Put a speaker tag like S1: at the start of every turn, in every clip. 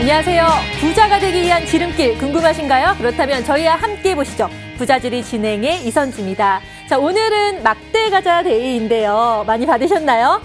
S1: 안녕하세요. 부자가 되기 위한 지름길 궁금하신가요? 그렇다면 저희와 함께 보시죠. 부자지리 진행의 이선주입니다. 자, 오늘은 막대가자 데이인데요. 많이 받으셨나요?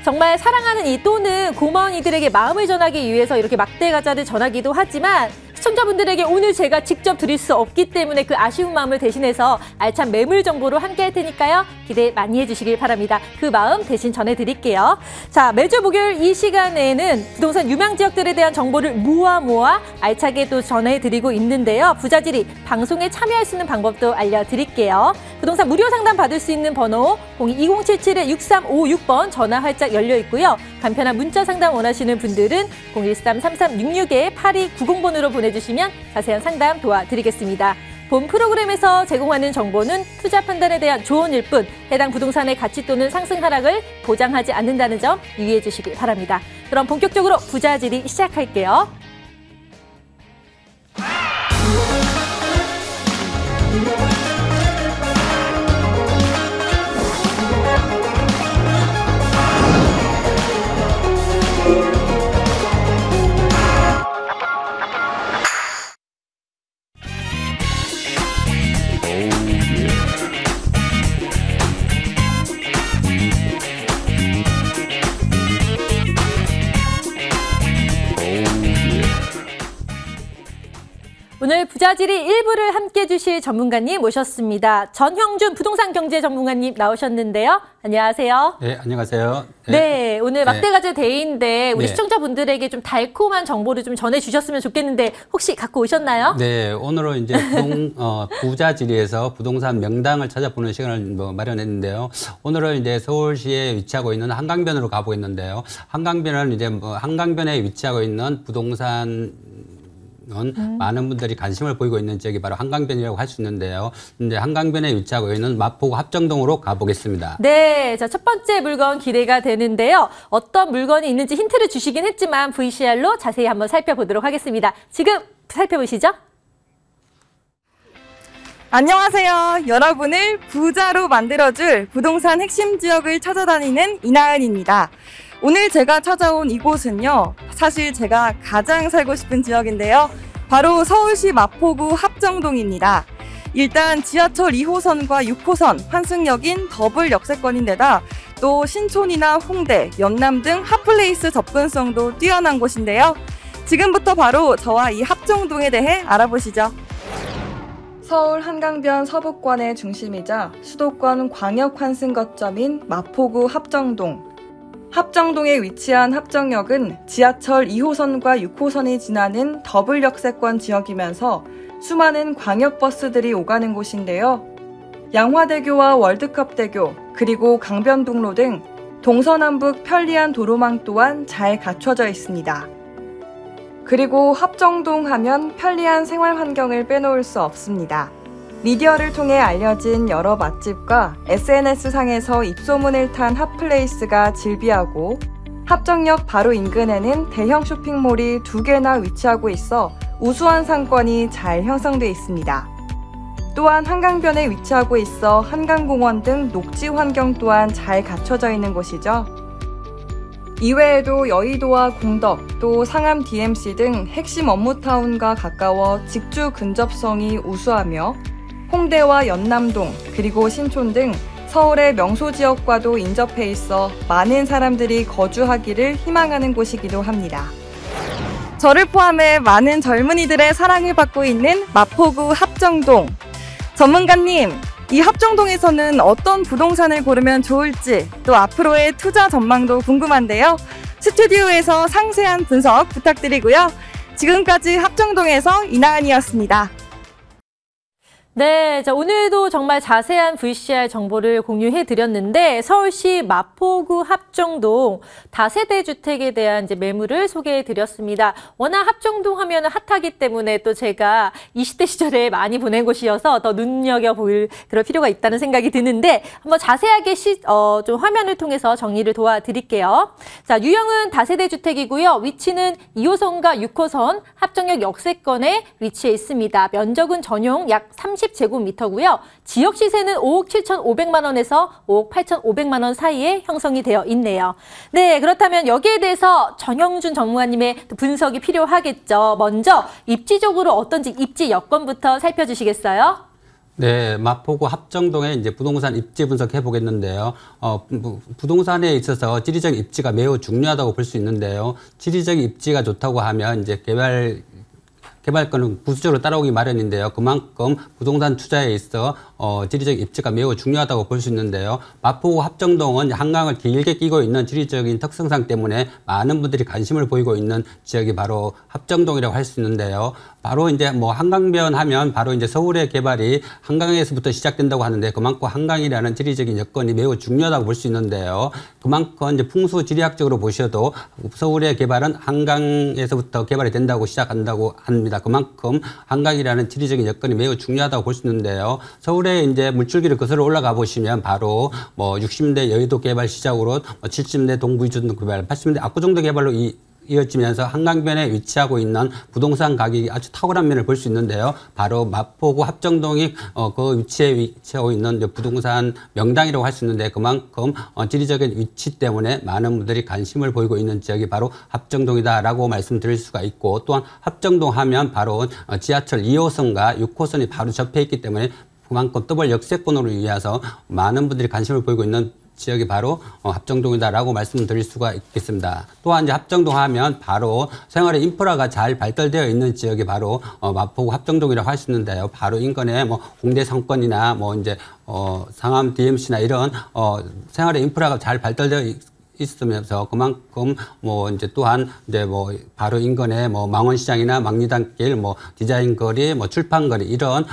S1: 정말 사랑하는 이 또는 고마운 이들에게 마음을 전하기 위해서 이렇게 막대가자를 전하기도 하지만 시청자분들에게 오늘 제가 직접 드릴 수 없기 때문에 그 아쉬운 마음을 대신해서 알찬 매물 정보로 함께 할 테니까요. 기대 많이 해주시길 바랍니다. 그 마음 대신 전해드릴게요. 자, 매주 목요일 이 시간에는 부동산 유명 지역들에 대한 정보를 모아 알차게 또 전해드리고 있는데요. 부자지리 방송에 참여할 수 있는 방법도 알려드릴게요. 부동산 무료 상담 받을 수 있는 번호 02-2077-6356번 전화 활짝 열려 있고요. 간편한 문자 상담 원하시는 분들은 013-3366-8290번으로 보내주시면 자세한 상담 도와드리겠습니다. 본 프로그램에서 제공하는 정보는 투자 판단에 대한 조언일 뿐 해당 부동산의 가치 또는 상승 하락을 보장하지 않는다는 점 유의해 주시기 바랍니다. 그럼 본격적으로 부자지리 시작할게요. 오늘 부자지리 1부를 함께 주실 전문가님 모셨습니다. 전형준 부동산 경제 전문가님 나오셨는데요. 안녕하세요.
S2: 네, 안녕하세요.
S1: 네, 오늘 막대가자 데이인데 우리 시청자분들에게 좀 달콤한 정보를 좀 전해주셨으면 좋겠는데 혹시 갖고 오셨나요?
S2: 네, 오늘은 이제 부자지리에서 부동산 명당을 찾아보는 시간을 마련했는데요. 오늘은 이제 서울시에 위치하고 있는 한강변으로 가보고 있는데요. 한강변은 이제 한강변에 위치하고 있는 부동산 많은 분들이 관심을 보이고 있는 지역이 바로 한강변이라고 할 수 있는데요. 이제 한강변에 위치하고 있는 마포구 합정동으로 가보겠습니다.
S1: 네, 자, 첫 번째 물건 기대가 되는데요. 어떤 물건이 있는지 힌트를 주시긴 했지만 VCR로 자세히 한번 살펴보도록 하겠습니다. 지금 살펴보시죠.
S3: 안녕하세요. 여러분을 부자로 만들어줄 부동산 핵심 지역을 찾아다니는 이나은입니다. 오늘 제가 찾아온 이곳은요, 사실 제가 가장 살고 싶은 지역인데요. 바로 서울시 마포구 합정동입니다. 일단 지하철 2호선과 6호선, 환승역인 더블 역세권인데다 또 신촌이나 홍대, 연남 등 핫플레이스 접근성도 뛰어난 곳인데요. 지금부터 바로 저와 이 합정동에 대해 알아보시죠. 서울 한강변 서북권의 중심이자 수도권 광역 환승 거점인 마포구 합정동. 합정동에 위치한 합정역은 지하철 2호선과 6호선이 지나는 더블 역세권 지역이면서 수많은 광역버스들이 오가는 곳인데요. 양화대교와 월드컵대교, 그리고 강변북로 등 동서남북 편리한 도로망 또한 잘 갖춰져 있습니다. 그리고 합정동 하면 편리한 생활 환경을 빼놓을 수 없습니다. 미디어를 통해 알려진 여러 맛집과 SNS상에서 입소문을 탄 핫플레이스가 즐비하고 합정역 바로 인근에는 대형 쇼핑몰이 2개나 위치하고 있어 우수한 상권이 잘 형성돼 있습니다. 또한 한강변에 위치하고 있어 한강공원 등 녹지 환경 또한 잘 갖춰져 있는 곳이죠. 이외에도 여의도와 공덕, 또 상암 DMC 등 핵심 업무타운과 가까워 직주 근접성이 우수하며 홍대와 연남동, 그리고 신촌 등 서울의 명소지역과도 인접해 있어 많은 사람들이 거주하기를 희망하는 곳이기도 합니다. 저를 포함해 많은 젊은이들의 사랑을 받고 있는 마포구 합정동. 전문가님, 이 합정동에서는 어떤 부동산을 고르면 좋을지, 또 앞으로의 투자 전망도 궁금한데요. 스튜디오에서 상세한 분석 부탁드리고요. 지금까지 합정동에서 이나은이었습니다.
S1: 네, 자, 오늘도 정말 자세한 VCR 정보를 공유해드렸는데 서울시 마포구 합정동 다세대 주택에 대한 이제 매물을 소개해드렸습니다. 워낙 합정동 하면 핫하기 때문에 또 제가 20대 시절에 많이 보낸 곳이어서 더 눈여겨볼 그럴 필요가 있다는 생각이 드는데 한번 자세하게 좀 화면을 통해서 정리를 도와드릴게요. 자, 유형은 다세대 주택이고요. 위치는 2호선과 6호선 합정역 역세권에 위치해 있습니다. 면적은 전용 약 30 30제곱미터고요. 지역 시세는 5억 7,500만 원에서 5억 8,500만 원 사이에 형성이 되어 있네요. 네, 그렇다면 여기에 대해서 정영준 전문가님의 분석이 필요하겠죠. 먼저 입지적으로 어떤지 입지 여건부터 살펴주시겠어요?
S2: 네, 마포구 합정동에 이제 부동산 입지 분석해 보겠는데요. 부동산에 있어서 지리적 입지가 매우 중요하다고 볼 수 있는데요. 지리적 입지가 좋다고 하면 이제 개발권은 부수적으로 따라오기 마련인데요. 그만큼 부동산 투자에 있어 지리적 입지가 매우 중요하다고 볼 수 있는데요. 마포구 합정동은 한강을 길게 끼고 있는 지리적인 특성상 때문에 많은 분들이 관심을 보이고 있는 지역이 바로 합정동이라고 할 수 있는데요. 바로 이제 뭐 한강변 하면 바로 이제 서울의 개발이 한강에서부터 시작된다고 하는데 그만큼 한강이라는 지리적인 여건이 매우 중요하다고 볼 수 있는데요. 그만큼 이제 풍수 지리학적으로 보셔도 서울의 개발은 한강에서부터 개발이 된다고 시작한다고 합니다. 그만큼 한강이라는 지리적인 여건이 매우 중요하다고 볼 수 있는데요. 서울에 이제 물줄기를 거슬러 올라가 보시면 바로 뭐 60대 여의도 개발 시작으로 70대 동부이주도 개발, 80대 압구정도 개발로 이어지면서 한강변에 위치하고 있는 부동산 가격이 아주 탁월한 면을 볼 수 있는데요. 바로 마포구 합정동이 그 위치에 위치하고 있는 부동산 명당이라고 할 수 있는데 그만큼 지리적인 위치 때문에 많은 분들이 관심을 보이고 있는 지역이 바로 합정동이다라고 말씀드릴 수가 있고 또한 합정동 하면 바로 지하철 2호선과 6호선이 바로 접해 있기 때문에 그만큼 더블 역세권으로 위해서 많은 분들이 관심을 보이고 있는 지역이 바로 합정동이다라고 말씀드릴 수가 있겠습니다. 또한 이제 합정동 하면 바로 생활의 인프라가 잘 발달되어 있는 지역이 바로 마포구 합정동이라고 할 수 있는데요. 바로 인근에 뭐 공대 상권이나 뭐 이제 상암 DMC나 이런 생활의 인프라가 잘 발달되어 있으면서 그만큼 뭐 이제 또한 이제 뭐 바로 인근에 뭐 망원시장이나 망리단길, 뭐 디자인 거리, 뭐 출판 거리 이런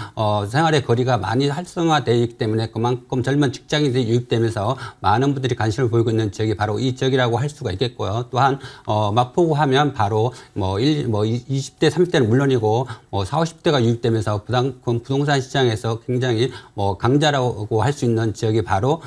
S2: 생활의 거리가 많이 활성화되어 있기 때문에 그만큼 젊은 직장인들이 유입되면서 많은 분들이 관심을 보이고 있는 지역이 바로 이 지역이라고 할 수가 있겠고요. 또한 마포구 하면 바로 뭐 20대, 30대는 물론이고 뭐 40, 50대가 유입되면서 부동산 시장에서 굉장히 뭐 강자라고 할 수 있는 지역이 바로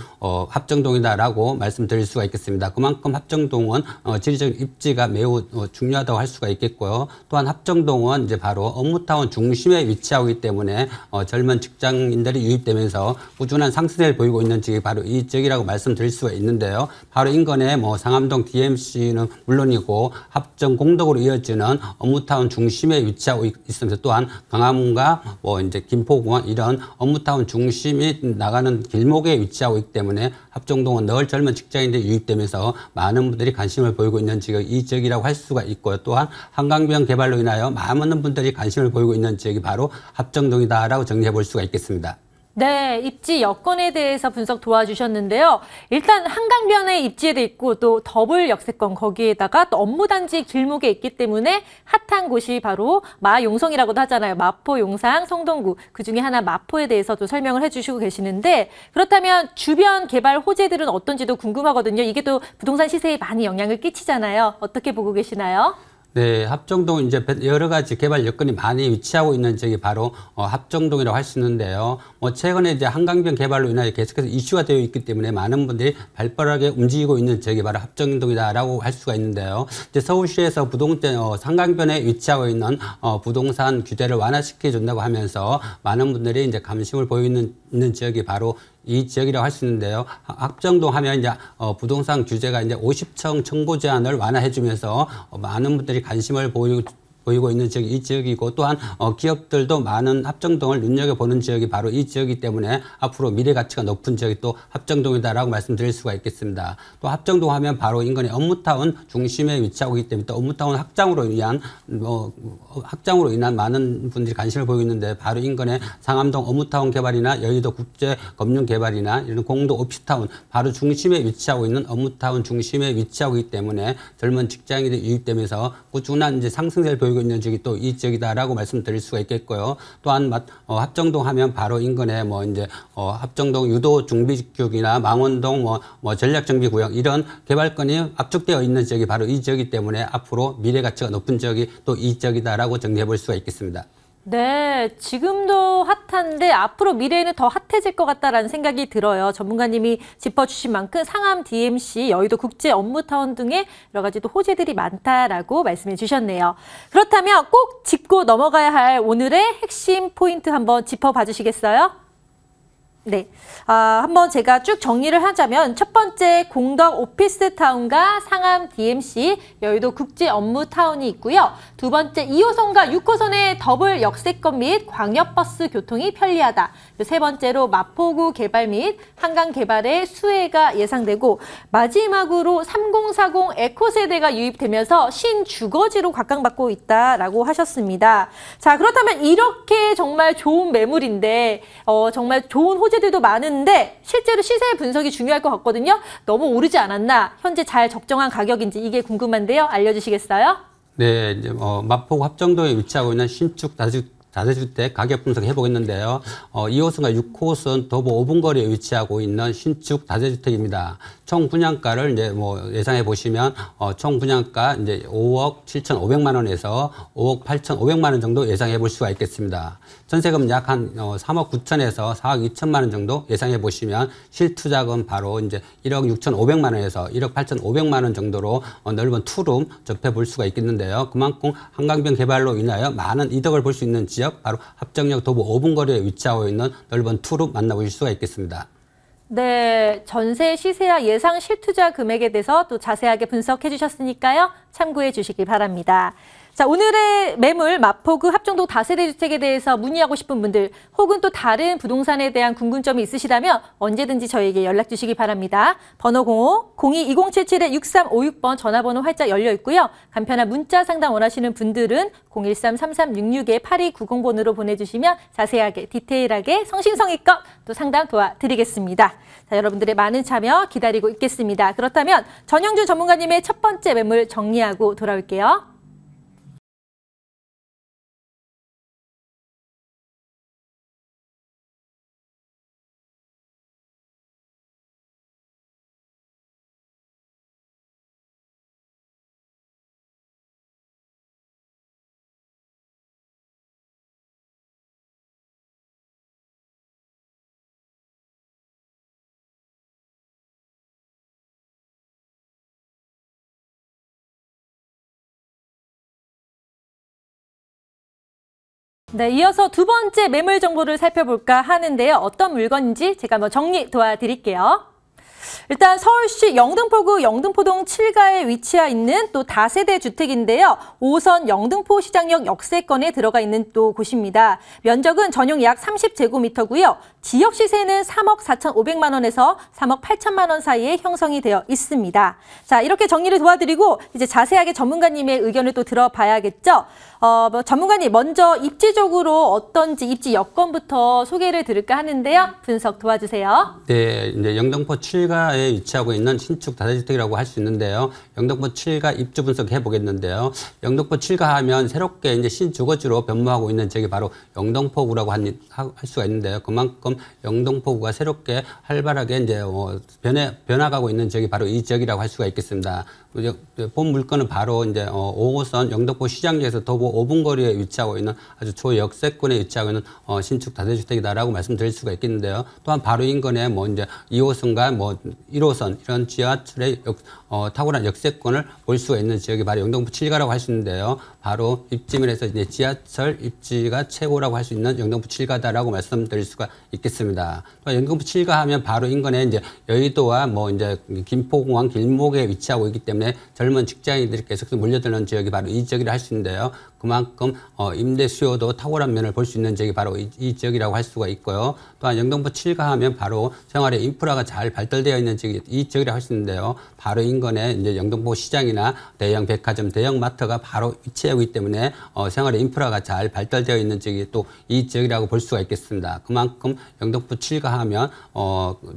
S2: 합정동이다라고 말씀드릴 수가 있겠습니다. 그만큼 합정동은 지리적 입지가 매우 중요하다고 할 수가 있겠고요. 또한 합정동은 이제 바로 업무타운 중심에 위치하고 있기 때문에 젊은 직장인들이 유입되면서 꾸준한 상승세를 보이고 있는 지역이 바로 이 지역이라고 말씀드릴 수가 있는데요. 바로 인근에 뭐 상암동 DMC는 물론이고 합정 공덕으로 이어지는 업무타운 중심에 위치하고 있으면서 또한 광화문과 뭐 이제 김포공원 이런 업무타운 중심이 나가는 길목에 위치하고 있기 때문에 합정동은 늘 젊은 직장인들이 유입되면서 많은 분들이 관심을 보이고 있는 지역이 이 지역이라고 할 수가 있고요. 또한 한강변 개발로 인하여 많은 분들이 관심을 보이고 있는 지역이 바로 합정동이다라고 정리해 볼 수가 있겠습니다.
S1: 네, 입지 여건에 대해서 분석 도와주셨는데요. 일단 한강변에 입지에 있고 또 더블 역세권 거기에다가 또 업무단지 길목에 있기 때문에 핫한 곳이 바로 마용성이라고도 하잖아요. 마포, 용산, 성동구 그중에 하나 마포에 대해서도 설명을 해주시고 계시는데 그렇다면 주변 개발 호재들은 어떤지도 궁금하거든요. 이게 또 부동산 시세에 많이 영향을 끼치잖아요. 어떻게 보고 계시나요?
S2: 네, 합정동 이제 여러 가지 개발 여건이 많이 위치하고 있는 지역이 바로 합정동이라고 할 수 있는데요. 최근에 이제 한강변 개발로 인하여 계속해서 이슈가 되어 있기 때문에 많은 분들이 발빠르게 움직이고 있는 지역이 바로 합정동이다라고 할 수가 있는데요. 이제 서울시에서 한강변에 위치하고 있는 부동산 규제를 완화시켜 준다고 하면서 많은 분들이 이제 관심을 보이고 있는 지역이 바로 이 지역이라고 할 수 있는데요. 합정동 하면 이제 부동산 규제가 이제 50층 청구 제한을 완화해주면서 많은 분들이 관심을 보이고 있는 지역이 이 지역이고 또한 기업들도 많은 합정동을 눈여겨보는 지역이 바로 이 지역이기 때문에 앞으로 미래 가치가 높은 지역이 또 합정동이다라고 말씀드릴 수가 있겠습니다. 또 합정동 하면 바로 인근의 업무타운 중심에 위치하고 있기 때문에 또 업무타운 확장으로 인한 많은 분들이 관심을 보이고 있는데 바로 인근의 상암동 업무타운 개발이나 여의도 국제금융 개발이나 이런 공도 오피스타운 바로 중심에 위치하고 있는 업무타운 중심에 위치하고 있기 때문에 젊은 직장인들이 유입되면서 꾸준한 이제 상승세를 보이고 있는 지역이 또 이 지역이다라고 말씀드릴 수가 있겠고요. 또한 합정동 하면 바로 인근에 뭐 이제 합정동 유도 중비구역이나 망원동 뭐 전략정비구역 이런 개발권이 압축되어 있는 지역이 바로 이 지역이기 때문에 앞으로 미래 가치가 높은 지역이 또 이 지역이다라고 정리해 볼 수가 있겠습니다.
S1: 네, 지금도 핫한데 앞으로 미래에는 더 핫해질 것 같다라는 생각이 들어요. 전문가님이 짚어주신 만큼 상암 DMC, 여의도 국제 업무타운 등의 여러 가지 또 호재들이 많다라고 말씀해 주셨네요. 그렇다면 꼭 짚고 넘어가야 할 오늘의 핵심 포인트 한번 짚어봐 주시겠어요? 네, 한번 제가 쭉 정리를 하자면 첫 번째 공덕 오피스타운과 상암 DMC, 여의도 국제 업무타운이 있고요. 두 번째 2호선과 6호선의 더블 역세권 및 광역버스 교통이 편리하다. 세 번째로 마포구 개발 및 한강 개발의 수혜가 예상되고 마지막으로 3040 에코세대가 유입되면서 신주거지로 각광받고 있다라고 하셨습니다. 자, 그렇다면 이렇게 정말 좋은 매물인데 정말 좋은 호재들도 많은데 실제로 시세 분석이 중요할 것 같거든요. 너무 오르지 않았나? 현재 잘 적정한 가격인지 이게 궁금한데요. 알려주시겠어요?
S2: 네, 이제 마포구 합정동에 위치하고 있는 신축 다세주택 가격 분석 해보겠는데요. 2호선과 6호선 도보 5분 거리에 위치하고 있는 신축 다세주택입니다. 총 분양가를 이제 예상해 보시면 총 분양가 이제 5억 7,500만 원에서 5억 8,500만 원 정도 예상해 볼 수가 있겠습니다. 전세금 약 한 3억 9천에서 4억 2천만 원 정도 예상해 보시면 실투자금 바로 이제 1억 6,500만 원에서 1억 8,500만 원 정도로 넓은 투룸 접해 볼 수가 있겠는데요. 그만큼 한강변 개발로 인하여 많은 이득을 볼 수 있는 지역, 바로 합정역 도보 5분 거리에 위치하고 있는 넓은 투룸 만나보실 수가 있겠습니다.
S1: 네, 전세 시세와 예상 실투자 금액에 대해서 또 자세하게 분석해 주셨으니까요. 참고해 주시기 바랍니다. 자, 오늘의 매물 마포구 합정동 다세대 주택에 대해서 문의하고 싶은 분들 혹은 또 다른 부동산에 대한 궁금점이 있으시다면 언제든지 저희에게 연락 주시기 바랍니다. 번호 02-2077-6356번 전화번호 활짝 열려 있고요. 간편한 문자 상담 원하시는 분들은 013-3366-8290번으로 보내주시면 자세하게 디테일하게 성심성의껏 또 상담 도와드리겠습니다. 자, 여러분들의 많은 참여 기다리고 있겠습니다. 그렇다면 전영준 전문가님의 첫 번째 매물 정리하고 돌아올게요. 네, 이어서 두 번째 매물 정보를 살펴볼까 하는데요. 어떤 물건인지 제가 한번 정리 도와드릴게요. 일단 서울시 영등포구 영등포동 7가에 위치해 있는 또 다세대 주택인데요. 5호선 영등포 시장역 역세권에 들어가 있는 또 곳입니다. 면적은 전용 약 30제곱미터고요. 지역 시세는 3억 4,500만 원에서 3억 8천만 원 사이에 형성이 되어 있습니다. 자, 이렇게 정리를 도와드리고 이제 자세하게 전문가님의 의견을 또 들어봐야겠죠. 전문가님 먼저 입지적으로 어떤지 입지 여건부터 소개를 드릴까 하는데요. 분석 도와주세요.
S2: 네, 이제 영등포 7가에 위치하고 있는 신축 다세주택이라고 할 수 있는데요. 영등포 7가 입주 분석해 보겠는데요. 영등포 7가 하면 새롭게 이제 신주거지로 변모하고 있는 지역이 바로 영등포구라고 할 수가 있는데요. 그만큼 영등포구가 새롭게 활발하게 이제 변화가고 있는 지역이 바로 이 지역이라고 할 수가 있겠습니다. 본 물건은 바로 이제 5호선 영등포 시장역에서 도보 5분 거리에 위치하고 있는 아주 초역세권에 위치하고 있는 신축 다세주택이다라고 말씀드릴 수가 있겠는데요. 또한 바로 인근에 이제 2호선과 1호선 이런 지하철의 탁월한 역세권을 볼 수가 있는 지역이 바로 영등포 7가라고 할 수 있는데요. 바로 입지면에서 이제 지하철 입지가 최고라고 할 수 있는 영등포 7가다라고 말씀드릴 수가 있겠습니다. 또 영등포 7가 하면 바로 인근에 이제 여의도와 이제 김포공항 길목에 위치하고 있기 때문에 젊은 직장인들이 계속 몰려드는 지역이 바로 이 지역이라 할 수 있는데요. 그만큼 임대 수요도 탁월한 면을 볼 수 있는 지역이 바로 이 지역이라고 할 수가 있고요. 또한 영등포 7가 하면 바로 생활의 인프라가 잘 발달되어 있는 지역이 이 지역이라고 할 수 있는데요. 바로 인근에 이제 영등포 시장이나 대형 백화점, 대형 마트가 바로 위치하고 있기 때문에 생활의 인프라가 잘 발달되어 있는 지역이 또 이 지역이라고 볼 수가 있겠습니다. 그만큼 영등포 7가 하면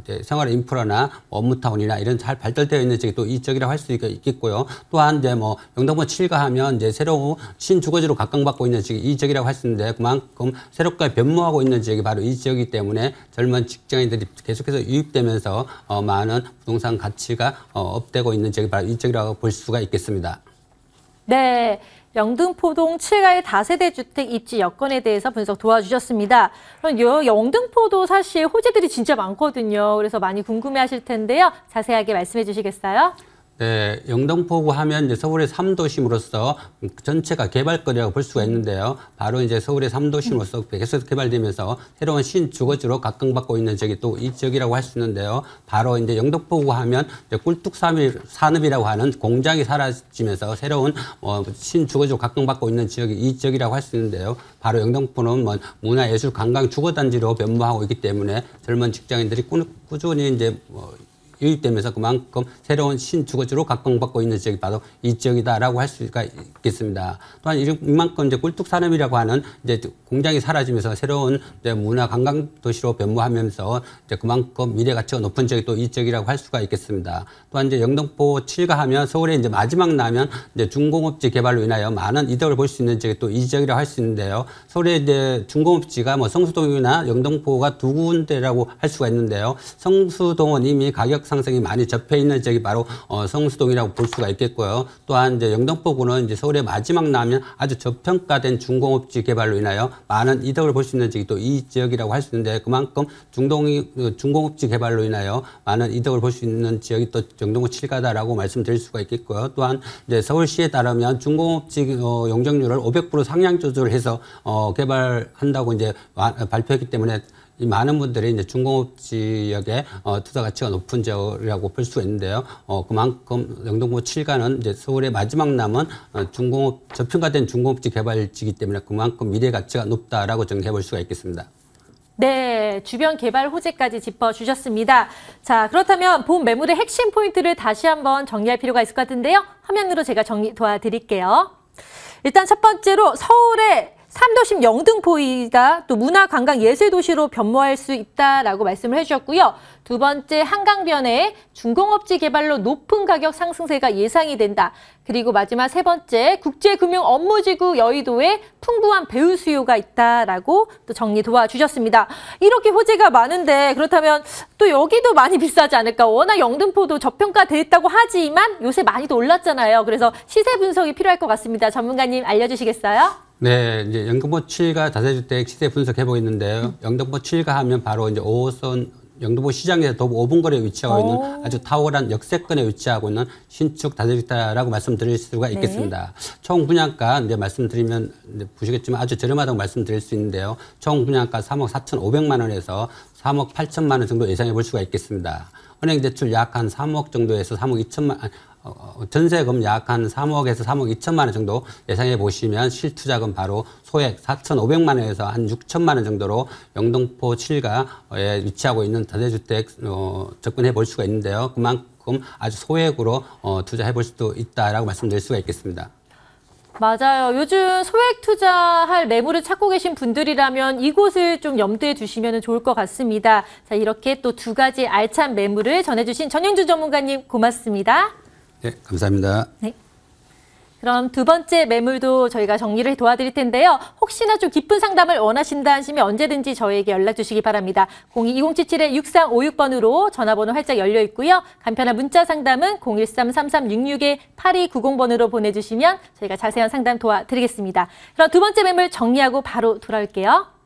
S2: 이제 생활의 인프라나 업무타운이나 이런 잘 발달되어 있는 지역이 또 이 지역이라고 할 수 있겠고요. 또한 이제 영등포 7가 하면 이제 새로운 신주거지로 각광받고 있는 지역이 이 지역이라고 할 수 있는데 그만큼 새롭게 변모하고 있는 지역이 바로 이 지역이기 때문에 젊은 직장인들이 계속해서 유입되면서 많은 부동산 가치가 업되고 있는 지역이 바로 이 지역이라고 볼 수가 있겠습니다.
S1: 네, 영등포동 7가의 다세대 주택 입지 여건에 대해서 분석 도와주셨습니다. 그럼 영등포도 사실 호재들이 진짜 많거든요. 그래서 많이 궁금해하실 텐데요. 자세하게 말씀해 주시겠어요?
S2: 네, 영등포구 하면 이제 서울의 3도심으로서 전체가 개발거리라고 볼 수가 있는데요. 바로 이제 서울의 3도심으로서 계속 개발되면서 새로운 신주거지로 각광받고 있는 지역이 또 이 지역이라고 할 수 있는데요. 바로 이제 영등포구 하면 이제 꿀뚝산업이라고 하는 공장이 사라지면서 새로운 신주거지로 각광받고 있는 지역이 이 지역이라고 할 수 있는데요. 바로 영등포는 문화예술 관광 주거단지로 변모하고 있기 때문에 젊은 직장인들이 꾸준히 이제 유입되면서 그만큼 새로운 신주거지로 각광받고 있는 지역이 바로 이 지역이다라고 할 수가 있겠습니다. 또한 이만큼 이제 꿀뚝산업이라고 하는 이제 공장이 사라지면서 새로운 이제 문화 관광 도시로 변모하면서 이제 그만큼 미래 가치가 높은 지역이 또 이 지역이라고 할 수가 있겠습니다. 또한 이제 영등포 7가 하면 서울에 이제 마지막 나면 이제 중공업지 개발로 인하여 많은 이득을 볼 수 있는 지역이 또 이 지역이라고 할 수 있는데요. 서울에 이제 중공업지가 성수동이나 영등포가 두 군데라고 할 수가 있는데요. 성수동은 이미 가격 상승이 많이 접해 있는 지역이 바로 성수동이라고 볼 수가 있겠고요. 또한 이제 영등포구는 이제 서울의 마지막 나면 아주 저평가된 중공업지 개발로 인하여 많은 이득을 볼 수 있는 지역이 또 이 지역이라고 할 수 있는데 그만큼 중공업지 개발로 인하여 많은 이득을 볼 수 있는 지역이 또 영등포 7가다라고 말씀드릴 수가 있겠고요. 또한 이제 서울시에 따르면 중공업지 용적률을 500% 상향 조절해서 개발한다고 이제 발표했기 때문에 이 많은 분들이 이제 중공업 지역에 투자 가치가 높은 지역이라고 볼 수 있는데요. 그만큼 영등포 7가는 이제 서울의 마지막 남은 저평가된 중공업지 개발지이기 때문에 그만큼 미래 가치가 높다라고 정리해 볼 수가 있겠습니다.
S1: 네, 주변 개발 호재까지 짚어주셨습니다. 자, 그렇다면 본 매물의 핵심 포인트를 다시 한번 정리할 필요가 있을 것 같은데요. 화면으로 제가 정리 도와드릴게요. 일단 첫 번째로 서울의 3도심 영등포가 또 문화관광예술도시로 변모할 수 있다라고 말씀을 해주셨고요. 두 번째, 한강변에 중공업지 개발로 높은 가격 상승세가 예상이 된다. 그리고 마지막 세 번째, 국제금융 업무지구 여의도에 풍부한 배우 수요가 있다라고 또 정리 도와주셨습니다. 이렇게 호재가 많은데 그렇다면 또 여기도 많이 비싸지 않을까? 워낙 영등포도 저평가돼 있다고 하지만 요새 많이 더 올랐잖아요. 그래서 시세 분석이 필요할 것 같습니다. 전문가님 알려주시겠어요?
S2: 네, 이제 영등포 7가 다세주택 시세 분석해보고 있는데요. 영등포 7가 하면 바로 이제 5호선 영등포 시장에서 도보 5분 거리에 위치하고 있는 아주 탁월한 역세권에 위치하고 있는 신축 다세주택이라고 말씀드릴 수가 있겠습니다. 네. 총 분양가 이제 말씀드리면 이제 보시겠지만 아주 저렴하다고 말씀드릴 수 있는데요. 총 분양가 3억 4,500만 원에서 3억 8천만 원 정도 예상해 볼 수가 있겠습니다. 은행 대출 약 한 3억 정도에서 3억 2천만 원, 전세금 약 한 3억에서 3억 2천만 원 정도 예상해 보시면 실투자금 바로 소액 4,500만 원에서 한 6천만 원 정도로 영등포 7가에 위치하고 있는 다세주택 접근해 볼 수가 있는데요. 그만큼 아주 소액으로 투자해 볼 수도 있다라고 말씀드릴 수가 있겠습니다.
S1: 맞아요. 요즘 소액 투자할 매물을 찾고 계신 분들이라면 이곳을 좀 염두에 두시면 좋을 것 같습니다. 자, 이렇게 또 두 가지 알찬 매물을 전해주신 전영주 전문가님 고맙습니다.
S2: 네, 감사합니다.
S1: 네. 그럼 두 번째 매물도 저희가 정리를 도와드릴 텐데요. 혹시나 좀 깊은 상담을 원하신다 하시면 언제든지 저희에게 연락 주시기 바랍니다. 02-2077-6356번으로 전화번호 활짝 열려 있고요. 간편한 문자 상담은 013-3366-8290번으로 보내주시면 저희가 자세한 상담 도와드리겠습니다. 그럼 두 번째 매물 정리하고 바로 돌아올게요.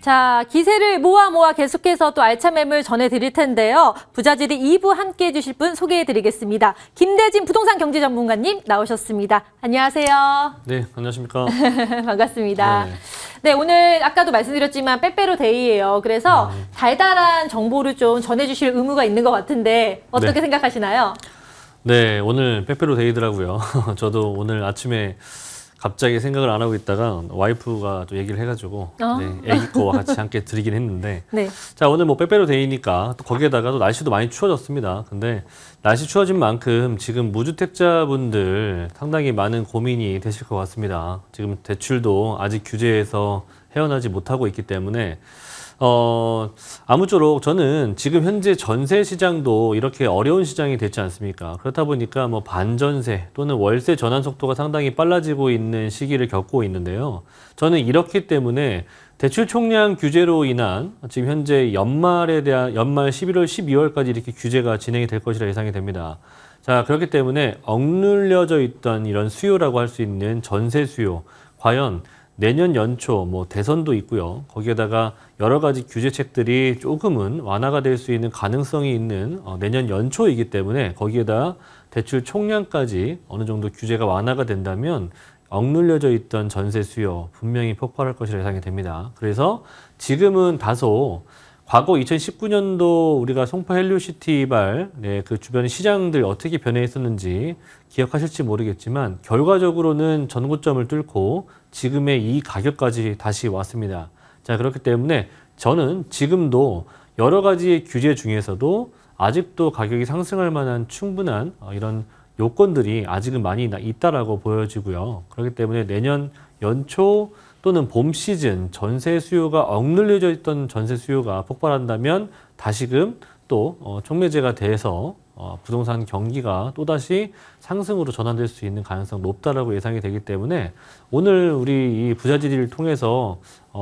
S1: 자, 기세를 모아 계속해서 또 알찬 매물 전해드릴 텐데요. 부자질이 2부 함께해 주실 분 소개해드리겠습니다. 김대진 부동산 경제 전문가님 나오셨습니다. 안녕하세요.
S4: 네, 안녕하십니까.
S1: 반갑습니다.
S4: 네.
S1: 네, 오늘 아까도 말씀드렸지만 빼빼로 데이예요. 그래서 달달한 정보를 좀 전해주실 의무가 있는 것 같은데 어떻게
S4: 네.
S1: 생각하시나요?
S4: 네, 오늘 빼빼로 데이더라고요. 저도 오늘 아침에 갑자기 생각을 안 하고 있다가 와이프가 또 얘기를 해가지고 네, 애기 거와 같이 함께 드리긴 했는데
S1: 네.
S4: 자, 오늘 뭐 빼빼로 데이니까 또 거기에다가 또 날씨도 많이 추워졌습니다. 근데 날씨 추워진 만큼 지금 무주택자분들 상당히 많은 고민이 되실 것 같습니다. 지금 대출도 아직 규제에서 헤어나지 못하고 있기 때문에 아무쪼록 저는 지금 현재 전세 시장도 이렇게 어려운 시장이 됐지 않습니까? 그렇다 보니까 뭐 반전세 또는 월세 전환 속도가 상당히 빨라지고 있는 시기를 겪고 있는데요. 저는 이렇기 때문에 대출 총량 규제로 인한 지금 현재 연말 11월, 12월까지 이렇게 규제가 진행이 될 것이라 예상이 됩니다. 자, 그렇기 때문에 억눌려져 있던 이런 수요라고 할 수 있는 전세 수요, 과연 내년 연초 뭐 대선도 있고요. 거기에다가 여러 가지 규제책들이 조금은 완화가 될 수 있는 가능성이 있는 내년 연초이기 때문에 거기에다 대출 총량까지 어느 정도 규제가 완화가 된다면 억눌려져 있던 전세 수요 분명히 폭발할 것이라 예상이 됩니다. 그래서 지금은 다소 과거 2019년도 우리가 송파 헬리오시티발 그 주변 시장들 어떻게 변해 있었는지 기억하실지 모르겠지만 결과적으로는 전고점을 뚫고 지금의 이 가격까지 다시 왔습니다. 자, 그렇기 때문에 저는 지금도 여러 가지 규제 중에서도 아직도 가격이 상승할 만한 충분한 이런 요건들이 아직은 많이 있다라고 보여지고요. 그렇기 때문에 내년 연초 또는 봄 시즌 전세 수요가 억눌려져 있던 전세 수요가 폭발한다면 다시금 또 촉매제가 돼서 부동산 경기가 또다시 상승으로 전환될 수 있는 가능성이 높다라고 예상이 되기 때문에 오늘 우리 이 부자질을 통해서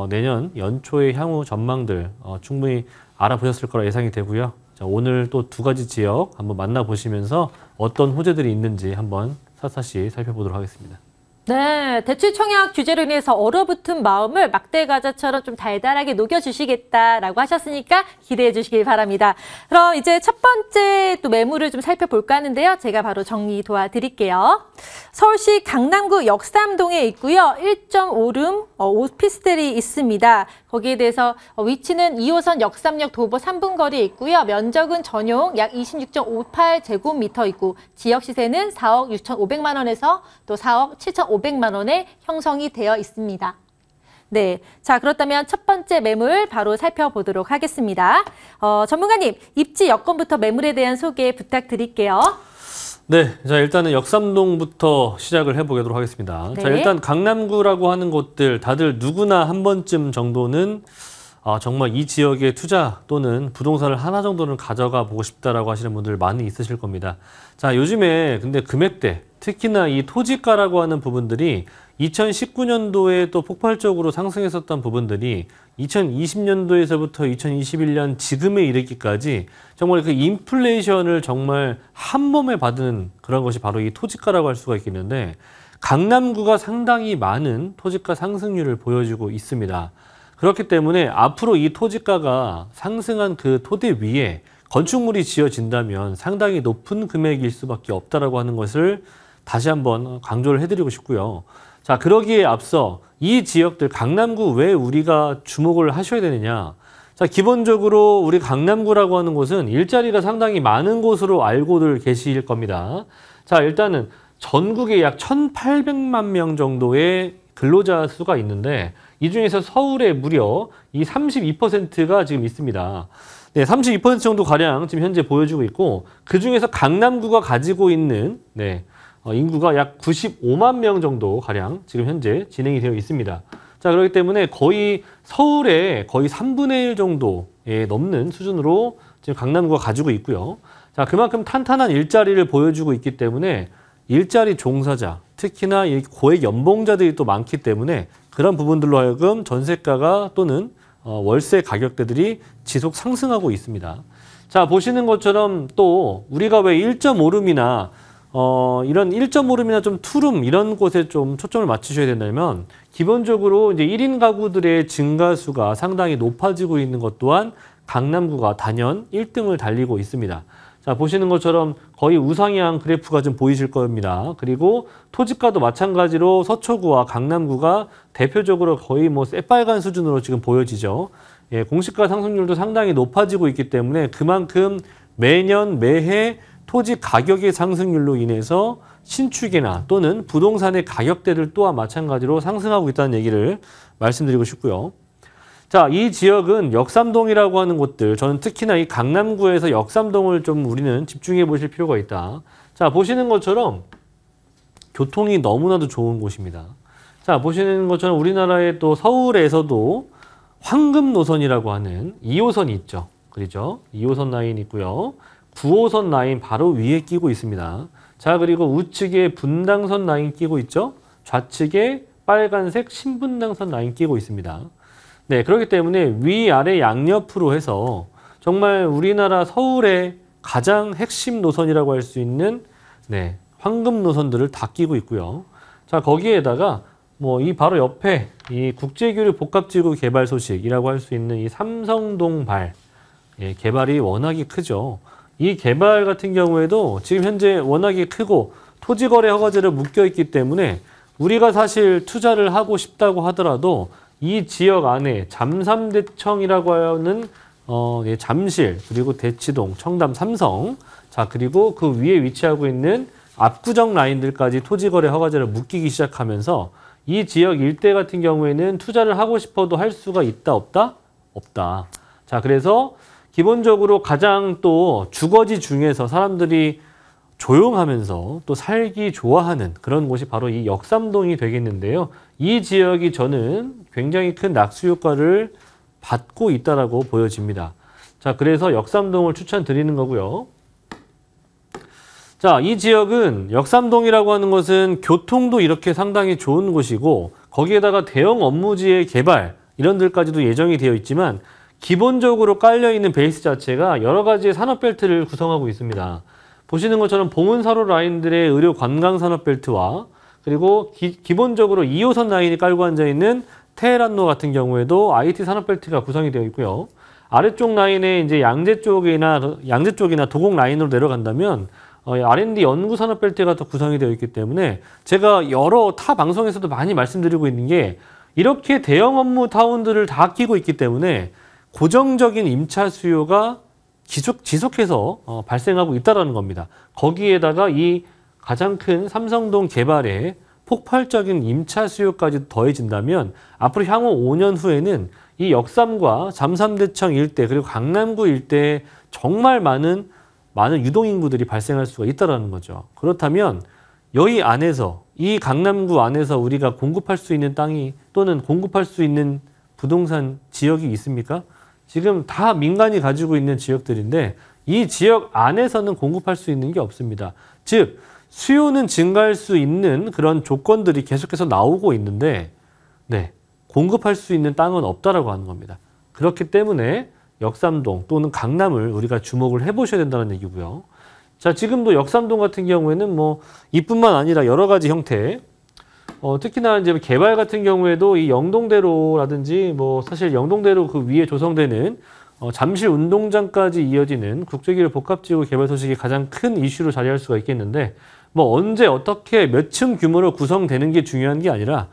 S4: 내년 연초의 향후 전망들 충분히 알아보셨을 거라 예상이 되고요. 자, 오늘 또 두 가지 지역 한번 만나보시면서 어떤 호재들이 있는지 한번 샅샅이 살펴보도록 하겠습니다.
S1: 네, 대출 청약 규제로 인해서 얼어붙은 마음을 막대 과자처럼 좀 달달하게 녹여주시겠다라고 하셨으니까 기대해 주시길 바랍니다. 그럼 이제 첫 번째 또 매물을 좀 살펴볼까 하는데요. 제가 바로 정리 도와드릴게요. 서울시 강남구 역삼동에 있고요. 1.5룸 오피스텔이 있습니다. 거기에 대해서 위치는 2호선 역삼역 도보 3분 거리에 있고요. 면적은 전용 약 26.58제곱미터 있고 지역 시세는 4억 6,500만 원에서 또 4억 7,500만 원에 형성이 되어 있습니다. 네, 자 그렇다면 첫 번째 매물 바로 살펴보도록 하겠습니다. 전문가님, 입지 여건부터 매물에 대한 소개 부탁드릴게요.
S4: 네, 자 일단은 역삼동부터 시작을 해보도록 하겠습니다.
S1: 네.
S4: 자 일단 강남구라고 하는 곳들 다들 누구나 한 번쯤 정도는 정말 이 지역에 투자 또는 부동산을 하나 정도는 가져가 보고 싶다라고 하시는 분들 많이 있으실 겁니다. 자 요즘에 근데 금액대 특히나 이 토지가라고 하는 부분들이 2019년도에 또 폭발적으로 상승했었던 부분들이 2020년도에서부터 2021년 지금에 이르기까지 정말 그 인플레이션을 정말 한 몸에 받은 그런 것이 바로 이 토지가라고 할 수가 있겠는데 강남구가 상당히 많은 토지가 상승률을 보여주고 있습니다. 그렇기 때문에 앞으로 이 토지가가 상승한 그 토대 위에 건축물이 지어진다면 상당히 높은 금액일 수밖에 없다라고 하는 것을 다시 한번 강조를 해드리고 싶고요. 자, 그러기에 앞서 이 지역들 강남구 왜 우리가 주목을 하셔야 되느냐. 자, 기본적으로 우리 강남구라고 하는 곳은 일자리가 상당히 많은 곳으로 알고들 계실 겁니다. 자, 일단은 전국에 약 1,800만 명 정도의 근로자 수가 있는데 이 중에서 서울에 무려 이 32%가 지금 있습니다. 네, 32% 정도 가량 지금 현재 보여주고 있고 그 중에서 강남구가 가지고 있는 인구가 약 95만 명 정도 가량 지금 현재 진행이 되어 있습니다. 자, 그렇기 때문에 거의 서울의 거의 3분의 1 정도에 넘는 수준으로 지금 강남구가 가지고 있고요. 자, 그만큼 탄탄한 일자리를 보여주고 있기 때문에 일자리 종사자, 특히나 이 고액 연봉자들이 또 많기 때문에 그런 부분들로 하여금 전세가가 또는 월세 가격대들이 지속 상승하고 있습니다. 자, 보시는 것처럼 또 우리가 왜 1.5룸이나 이런 1.5룸이나 좀 투룸 이런 곳에 좀 초점을 맞추셔야 된다면 기본적으로 이제 1인 가구들의 증가수가 상당히 높아지고 있는 것 또한 강남구가 단연 1등을 달리고 있습니다. 자, 보시는 것처럼 거의 우상향 그래프가 좀 보이실 겁니다. 그리고 토지가도 마찬가지로 서초구와 강남구가 대표적으로 거의 뭐 새빨간 수준으로 지금 보여지죠. 예, 공시가 상승률도 상당히 높아지고 있기 때문에 그만큼 매년 매해 토지 가격의 상승률로 인해서 신축이나 또는 부동산의 가격대들 또한 마찬가지로 상승하고 있다는 얘기를 말씀드리고 싶고요. 자, 이 지역은 역삼동이라고 하는 곳들, 저는 특히나 이 강남구에서 역삼동을 좀 우리는 집중해 보실 필요가 있다. 자, 보시는 것처럼 교통이 너무나도 좋은 곳입니다. 자, 보시는 것처럼 우리나라의 또 서울에서도 황금 노선이라고 하는 2호선이 있죠. 그렇죠? 2호선 라인 있고요. 9호선 라인 바로 위에 끼고 있습니다. 자, 그리고 우측에 분당선 라인 끼고 있죠. 좌측에 빨간색 신분당선 라인 끼고 있습니다. 네, 그렇기 때문에 위아래 양옆으로 해서 정말 우리나라 서울의 가장 핵심 노선이라고 할 수 있는 네, 황금 노선들을 다 끼고 있고요. 자, 거기에다가 뭐 이 바로 옆에 이 국제교류 복합지구 개발 소식이라고 할 수 있는 이 삼성동 발 예, 개발이 워낙에 크죠. 이 개발 같은 경우에도 지금 현재 워낙에 크고 토지거래 허가제를 묶여 있기 때문에 우리가 사실 투자를 하고 싶다고 하더라도 이 지역 안에 잠삼대청이라고 하는 예, 잠실, 그리고 대치동, 청담, 삼성, 자, 그리고 그 위에 위치하고 있는 압구정 라인들까지 토지거래 허가제를 묶이기 시작하면서 이 지역 일대 같은 경우에는 투자를 하고 싶어도 할 수가 있다, 없다? 없다. 자, 그래서 기본적으로 가장 또 주거지 중에서 사람들이 조용하면서 또 살기 좋아하는 그런 곳이 바로 이 역삼동이 되겠는데요. 이 지역이 저는 굉장히 큰 낙수 효과를 받고 있다라고 보여집니다. 자, 그래서 역삼동을 추천드리는 거고요. 자, 이 지역은 역삼동이라고 하는 것은 교통도 이렇게 상당히 좋은 곳이고 거기에다가 대형 업무지의 개발 이런 데까지도 예정이 되어 있지만 기본적으로 깔려있는 베이스 자체가 여러 가지의 산업벨트를 구성하고 있습니다. 보시는 것처럼 봉은사로 라인들의 의료 관광 산업벨트와 그리고 기본적으로 2호선 라인이 깔고 앉아있는 테헤란로 같은 경우에도 IT 산업벨트가 구성이 되어 있고요. 아래쪽 라인에 이제 양재 쪽이나 도곡 라인으로 내려간다면 R&D 연구 산업벨트가 더 구성이 되어 있기 때문에 제가 여러 타 방송에서도 많이 말씀드리고 있는 게 이렇게 대형 업무 타운들을 다 끼고 있기 때문에 고정적인 임차 수요가 지속해서 발생하고 있다는 겁니다. 거기에다가 이 가장 큰 삼성동 개발에 폭발적인 임차 수요까지 더해진다면 앞으로 향후 5년 후에는 이 역삼과 잠삼대청 일대 그리고 강남구 일대에 정말 많은 유동인구들이 발생할 수가 있다는 거죠. 그렇다면 여기 안에서 이 강남구 안에서 우리가 공급할 수 있는 땅이 또는 공급할 수 있는 부동산 지역이 있습니까? 지금 다 민간이 가지고 있는 지역들인데 이 지역 안에서는 공급할 수 있는 게 없습니다. 즉 수요는 증가할 수 있는 그런 조건들이 계속해서 나오고 있는데 네, 공급할 수 있는 땅은 없다라고 하는 겁니다. 그렇기 때문에 역삼동 또는 강남을 우리가 주목을 해보셔야 된다는 얘기고요. 자, 지금도 역삼동 같은 경우에는 뭐 이뿐만 아니라 여러 가지 형태 특히나 이제 개발 같은 경우에도 이 영동대로라든지 뭐 사실 영동대로 그 위에 조성되는 잠실 운동장까지 이어지는 국제기류 복합지구 개발 소식이 가장 큰 이슈로 자리할 수가 있겠는데 뭐 언제 어떻게 몇 층 규모로 구성되는 게 중요한 게 아니라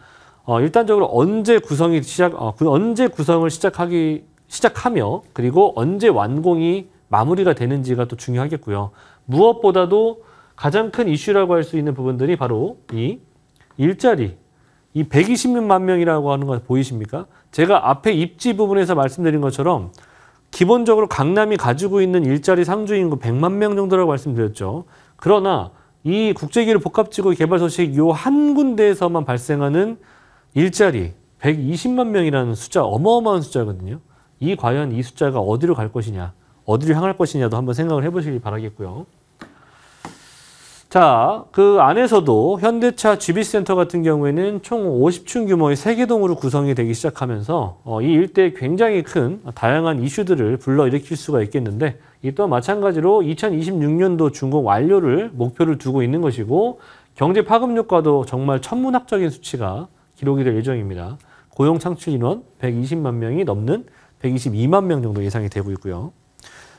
S4: 일단적으로 언제 구성을 시작하며 그리고 언제 완공이 마무리가 되는지가 또 중요하겠고요. 무엇보다도 가장 큰 이슈라고 할 수 있는 부분들이 바로 이 일자리, 이 120만 명이라고 하는 거 보이십니까? 제가 앞에 입지 부분에서 말씀드린 것처럼 기본적으로 강남이 가지고 있는 일자리 상주 인구 100만 명 정도라고 말씀드렸죠. 그러나 이 국제기류 복합지구 개발 소식 요 한 군데에서만 발생하는 일자리 120만 명이라는 숫자 어마어마한 숫자거든요. 과연 이 숫자가 어디로 갈 것이냐, 어디를 향할 것이냐도 한번 생각을 해보시기 바라겠고요. 자, 그 안에서도 현대차 GB센터 같은 경우에는 총 50층 규모의 3개 동으로 구성이 되기 시작하면서 이 일대에 굉장히 큰 다양한 이슈들을 불러일으킬 수가 있겠는데 이 또한 마찬가지로 2026년도 준공 완료를 목표를 두고 있는 것이고 경제 파급 효과도 정말 천문학적인 수치가 기록이 될 예정입니다. 고용 창출 인원 120만 명이 넘는 122만 명 정도 예상이 되고 있고요.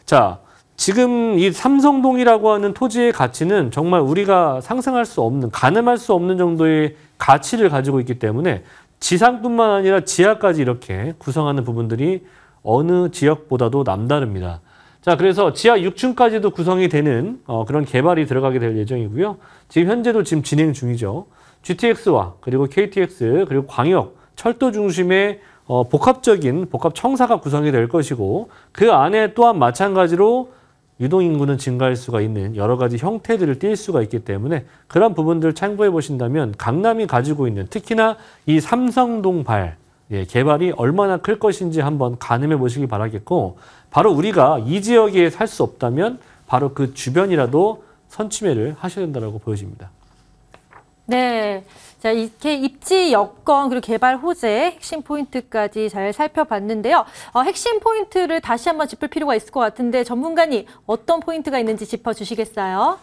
S4: 자, 지금 이 삼성동이라고 하는 토지의 가치는 정말 우리가 상상할 수 없는, 가늠할 수 없는 정도의 가치를 가지고 있기 때문에 지상뿐만 아니라 지하까지 이렇게 구성하는 부분들이 어느 지역보다도 남다릅니다. 자, 그래서 지하 6층까지도 구성이 되는 그런 개발이 들어가게 될 예정이고요. 지금 현재도 지금 진행 중이죠. GTX와 그리고 KTX 그리고 광역, 철도 중심의 복합적인 복합청사가 구성이 될 것이고 그 안에 또한 마찬가지로 유동인구는 증가할 수가 있는 여러 가지 형태들을 띌 수가 있기 때문에 그런 부분들을 참고해 보신다면 강남이 가지고 있는 특히나 이 삼성동발 개발이 얼마나 클 것인지 한번 가늠해 보시기 바라겠고 바로 우리가 이 지역에 살 수 없다면 바로 그 주변이라도 선취매를 하셔야 된다고 보여집니다.
S1: 네. 자, 이렇게 입지 여건 그리고 개발 호재 핵심 포인트까지 잘 살펴봤는데요. 핵심 포인트를 다시 한번 짚을 필요가 있을 것 같은데 전문가님 어떤 포인트가 있는지 짚어주시겠어요?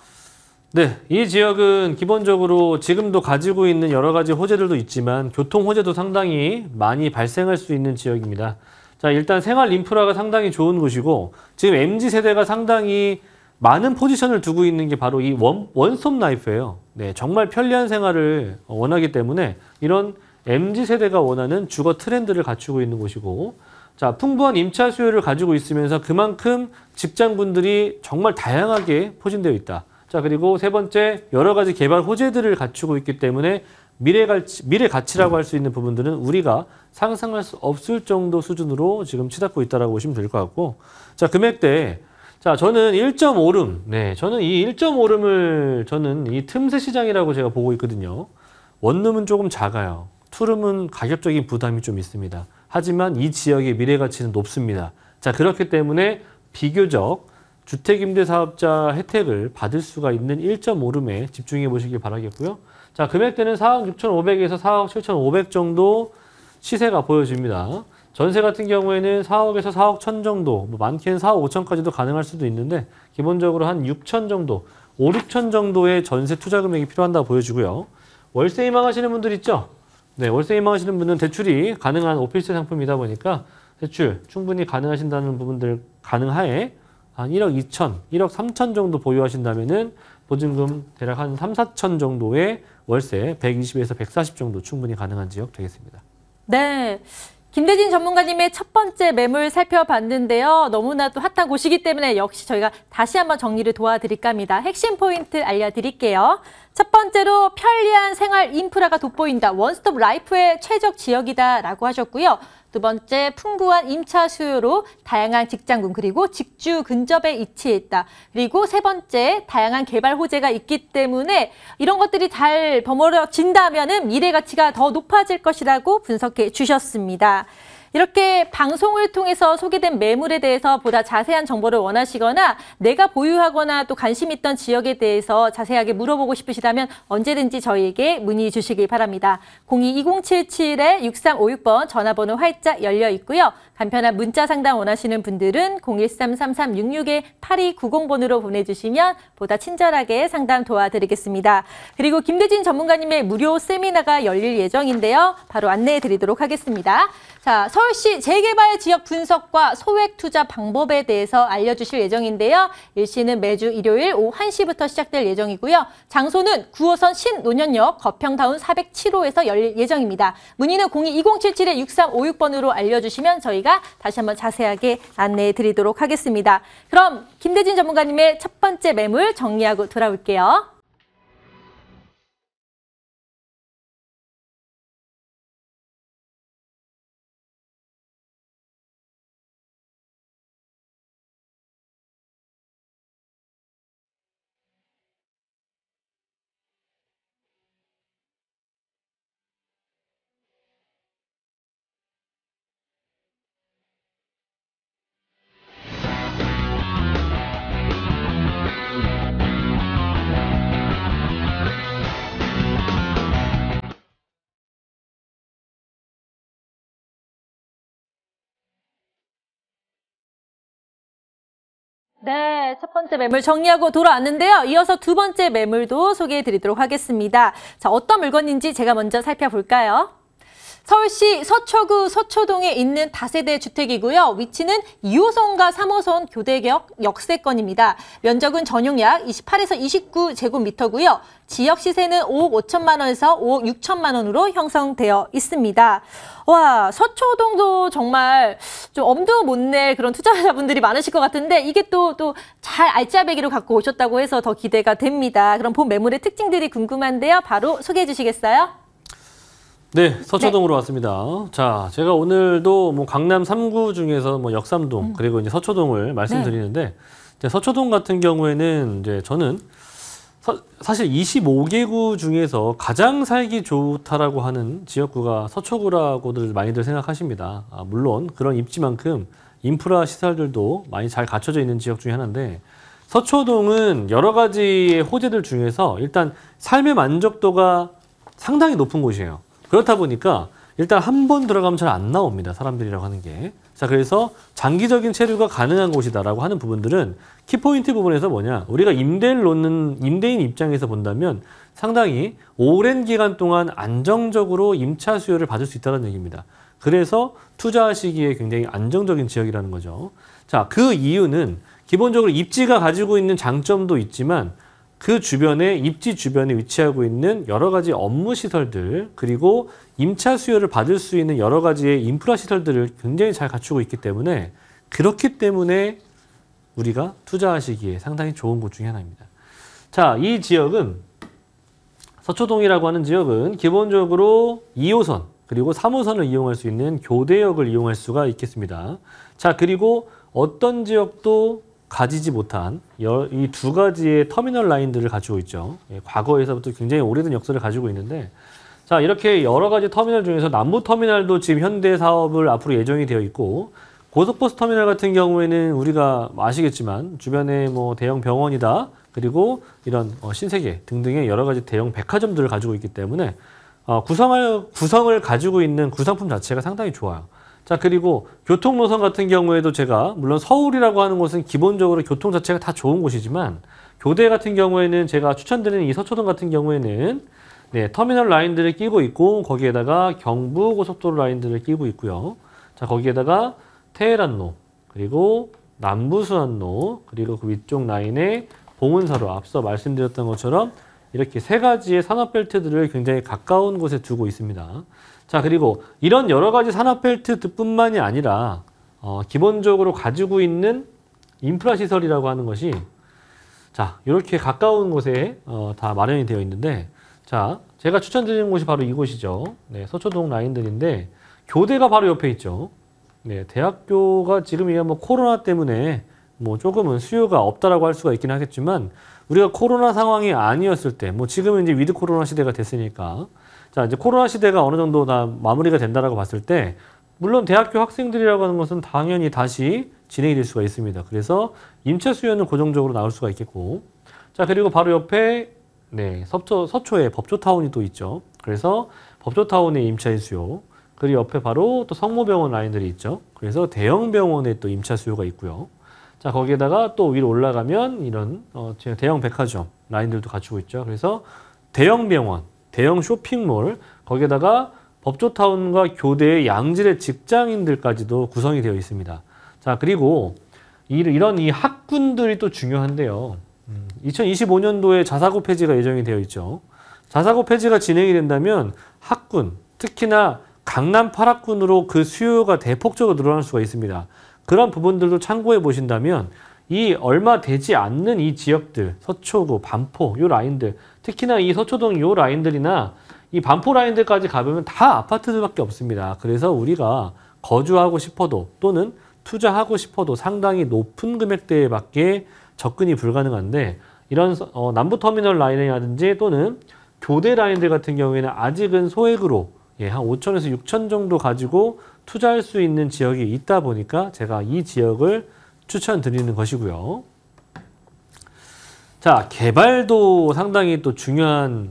S4: 네, 이 지역은 기본적으로 지금도 가지고 있는 여러 가지 호재들도 있지만 교통 호재도 상당히 많이 발생할 수 있는 지역입니다. 자, 일단 생활 인프라가 상당히 좋은 곳이고 지금 MZ세대가 상당히 많은 포지션을 두고 있는 게 바로 이 원스톱 라이프예요. 네, 정말 편리한 생활을 원하기 때문에 이런 MZ세대가 원하는 주거 트렌드를 갖추고 있는 곳이고 자, 풍부한 임차 수요를 가지고 있으면서 그만큼 직장분들이 정말 다양하게 포진되어 있다. 자, 그리고 세 번째, 여러 가지 개발 호재들을 갖추고 있기 때문에 미래 가치라고 할 수 있는 부분들은 우리가 상상할 수 없을 정도 수준으로 지금 치닫고 있다고 보시면 될 것 같고 자, 금액대 자, 저는 1.5룸. 네, 저는 이 1.5룸을 저는 이 틈새 시장이라고 제가 보고 있거든요. 원룸은 조금 작아요. 투룸은 가격적인 부담이 좀 있습니다. 하지만 이 지역의 미래 가치는 높습니다. 자, 그렇기 때문에 비교적 주택임대사업자 혜택을 받을 수가 있는 1.5룸에 집중해 보시길 바라겠고요. 자, 금액대는 4억 6,500에서 4억 7,500 정도 시세가 보여집니다. 전세 같은 경우에는 4억에서 4억 1천 정도, 뭐 많게는 4억 5천까지도 가능할 수도 있는데 기본적으로 한 6천 정도, 5, 6천 정도의 전세 투자 금액이 필요한다고 보여지고요. 월세 희망하시는 분들 있죠? 네, 월세 희망하시는 분은 대출이 가능한 오피스 상품이다 보니까 대출 충분히 가능하신다는 부분들 가능하에 한 1억 2천, 1억 3천 정도 보유하신다면은 보증금 대략 한 3, 4천 정도의 월세 120에서 140 정도 충분히 가능한 지역 되겠습니다.
S1: 네. 김대진 전문가님의 첫 번째 매물 살펴봤는데요. 너무나도 핫한 곳이기 때문에 역시 저희가 다시 한번 정리를 도와드릴까 합니다. 핵심 포인트 알려드릴게요. 첫 번째로 편리한 생활 인프라가 돋보인다. 원스톱 라이프의 최적 지역이다라고 하셨고요. 두 번째, 풍부한 임차 수요로 다양한 직장군 그리고 직주 근접에 위치해 있다. 그리고 세 번째, 다양한 개발 호재가 있기 때문에 이런 것들이 잘 버무려진다면은 미래 가치가 더 높아질 것이라고 분석해 주셨습니다. 이렇게 방송을 통해서 소개된 매물에 대해서 보다 자세한 정보를 원하시거나 내가 보유하거나 또 관심 있던 지역에 대해서 자세하게 물어보고 싶으시다면 언제든지 저희에게 문의 주시길 바랍니다. 02-2077-6356번 전화번호 활짝 열려 있고요. 간편한 문자 상담 원하시는 분들은 013-3366-8290번으로 보내주시면 보다 친절하게 상담 도와드리겠습니다. 그리고 김대진 전문가님의 무료 세미나가 열릴 예정인데요. 바로 안내해 드리도록 하겠습니다. 자, 서울시 재개발 지역 분석과 소액 투자 방법에 대해서 알려주실 예정인데요. 일시는 매주 일요일 오후 1시부터 시작될 예정이고요. 장소는 9호선 신논현역 거평다운 407호에서 열릴 예정입니다. 문의는 02-2077-6356번으로 알려주시면 저희가 다시 한번 자세하게 안내해 드리도록 하겠습니다. 그럼 김대진 전문가님의 첫 번째 매물 정리하고 돌아올게요. 네, 첫 번째 매물 정리하고 돌아왔는데요. 이어서 두 번째 매물도 소개해 드리도록 하겠습니다. 자, 어떤 물건인지 제가 먼저 살펴볼까요? 서울시 서초구 서초동에 있는 다세대 주택이고요. 위치는 2호선과 3호선 교대역 역세권입니다. 면적은 전용 약 28에서 29제곱미터고요. 지역 시세는 5억 5천만 원에서 5억 6천만 원으로 형성되어 있습니다. 와, 서초동도 정말 좀 엄두 못 낼 그런 투자자분들이 많으실 것 같은데 이게 또 잘 알짜배기로 갖고 오셨다고 해서 더 기대가 됩니다. 그럼 본 매물의 특징들이 궁금한데요. 바로 소개해 주시겠어요?
S4: 네, 서초동으로 왔습니다. 자, 제가 오늘도 뭐 강남 3구 중에서 뭐 역삼동 그리고 이제 서초동을 말씀드리는데 이제 서초동 같은 경우에는 이제 저는 사실 25개구 중에서 가장 살기 좋다라고 하는 지역구가 서초구라고들 많이들 생각하십니다. 물론 그런 입지만큼 인프라 시설들도 많이 잘 갖춰져 있는 지역 중에 하나인데 서초동은 여러 가지의 호재들 중에서 일단 삶의 만족도가 상당히 높은 곳이에요. 그렇다 보니까 일단 한 번 들어가면 잘 안 나옵니다. 사람들이라고 하는 게. 자, 그래서 장기적인 체류가 가능한 곳이다라고 하는 부분들은 키포인트 부분에서 뭐냐. 우리가 임대를 놓는 임대인 입장에서 본다면 상당히 오랜 기간 동안 안정적으로 임차 수요를 받을 수 있다는 얘기입니다. 그래서 투자하시기에 굉장히 안정적인 지역이라는 거죠. 자, 그 이유는 기본적으로 입지가 가지고 있는 장점도 있지만 그 주변에 입지 주변에 위치하고 있는 여러 가지 업무 시설들 그리고 임차 수요를 받을 수 있는 여러 가지의 인프라 시설들을 굉장히 잘 갖추고 있기 때문에 그렇기 때문에 우리가 투자하시기에 상당히 좋은 곳 중에 하나입니다. 자, 이 지역은 서초동이라고 하는 지역은 기본적으로 2호선 그리고 3호선을 이용할 수 있는 교대역을 이용할 수가 있겠습니다. 자, 그리고 어떤 지역도 가지지 못한 이 두 가지의 터미널 라인들을 가지고 있죠. 과거에서부터 굉장히 오래된 역사를 가지고 있는데 자, 이렇게 여러 가지 터미널 중에서 남부터미널도 지금 현대 사업을 앞으로 예정이 되어 있고 고속버스 터미널 같은 경우에는 우리가 아시겠지만 주변에 뭐 대형 병원이다 그리고 이런 신세계 등등의 여러 가지 대형 백화점들을 가지고 있기 때문에 구성을 가지고 있는 구성품 자체가 상당히 좋아요. 자, 그리고 교통 노선 같은 경우에도 제가 물론 서울이라고 하는 곳은 기본적으로 교통 자체가 다 좋은 곳이지만 교대 같은 경우에는 제가 추천드리는 이 서초동 같은 경우에는 네, 터미널 라인들을 끼고 있고 거기에다가 경부고속도로 라인들을 끼고 있고요. 자, 거기에다가 테헤란로 그리고 남부순환로 그리고 그 위쪽 라인에 봉은사로 앞서 말씀드렸던 것처럼 이렇게 세 가지의 산업벨트들을 굉장히 가까운 곳에 두고 있습니다. 자, 그리고 이런 여러 가지 산업벨트뿐만이 아니라 기본적으로 가지고 있는 인프라 시설이라고 하는 것이 자, 이렇게 가까운 곳에 다 마련이 되어 있는데 자, 제가 추천드리는 곳이 바로 이곳이죠. 네, 서초동 라인들인데 교대가 바로 옆에 있죠. 네, 대학교가 지금 이게 뭐 코로나 때문에 뭐 조금은 수요가 없다라고 할 수가 있긴 하겠지만 우리가 코로나 상황이 아니었을 때 뭐 지금은 이제 위드 코로나 시대가 됐으니까 자, 이제 코로나 시대가 어느 정도 다 마무리가 된다라고 봤을 때 물론 대학교 학생들이라고 하는 것은 당연히 다시 진행이 될 수가 있습니다. 그래서 임차 수요는 고정적으로 나올 수가 있겠고 자, 그리고 바로 옆에 네, 서초에 법조타운이 또 있죠. 그래서 법조타운의 임차인 수요 그리고 옆에 바로 또 성모병원 라인들이 있죠. 그래서 대형 병원의 또 임차 수요가 있고요. 자, 거기에다가 또 위로 올라가면 이런 대형 백화점 라인들도 갖추고 있죠. 그래서 대형 병원, 대형 쇼핑몰, 거기에다가 법조타운과 교대의 양질의 직장인들까지도 구성이 되어 있습니다. 자, 그리고 이런 이 학군들이 또 중요한데요. 2025년도에 자사고 폐지가 예정이 되어 있죠. 자사고 폐지가 진행이 된다면 학군, 특히나 강남 8학군으로 그 수요가 대폭적으로 늘어날 수가 있습니다. 그런 부분들도 참고해 보신다면 이 얼마 되지 않는 이 지역들, 서초구, 반포, 요 라인들, 특히나 이 서초동 요 라인들이나 이 반포 라인들까지 가보면 다 아파트들밖에 없습니다. 그래서 우리가 거주하고 싶어도 또는 투자하고 싶어도 상당히 높은 금액대밖에 접근이 불가능한데 이런 남부터미널 라인이라든지 또는 교대 라인들 같은 경우에는 아직은 소액으로 한 5천에서 6천 정도 가지고 투자할 수 있는 지역이 있다 보니까 제가 이 지역을 추천드리는 것이고요. 자, 개발도 상당히 또 중요한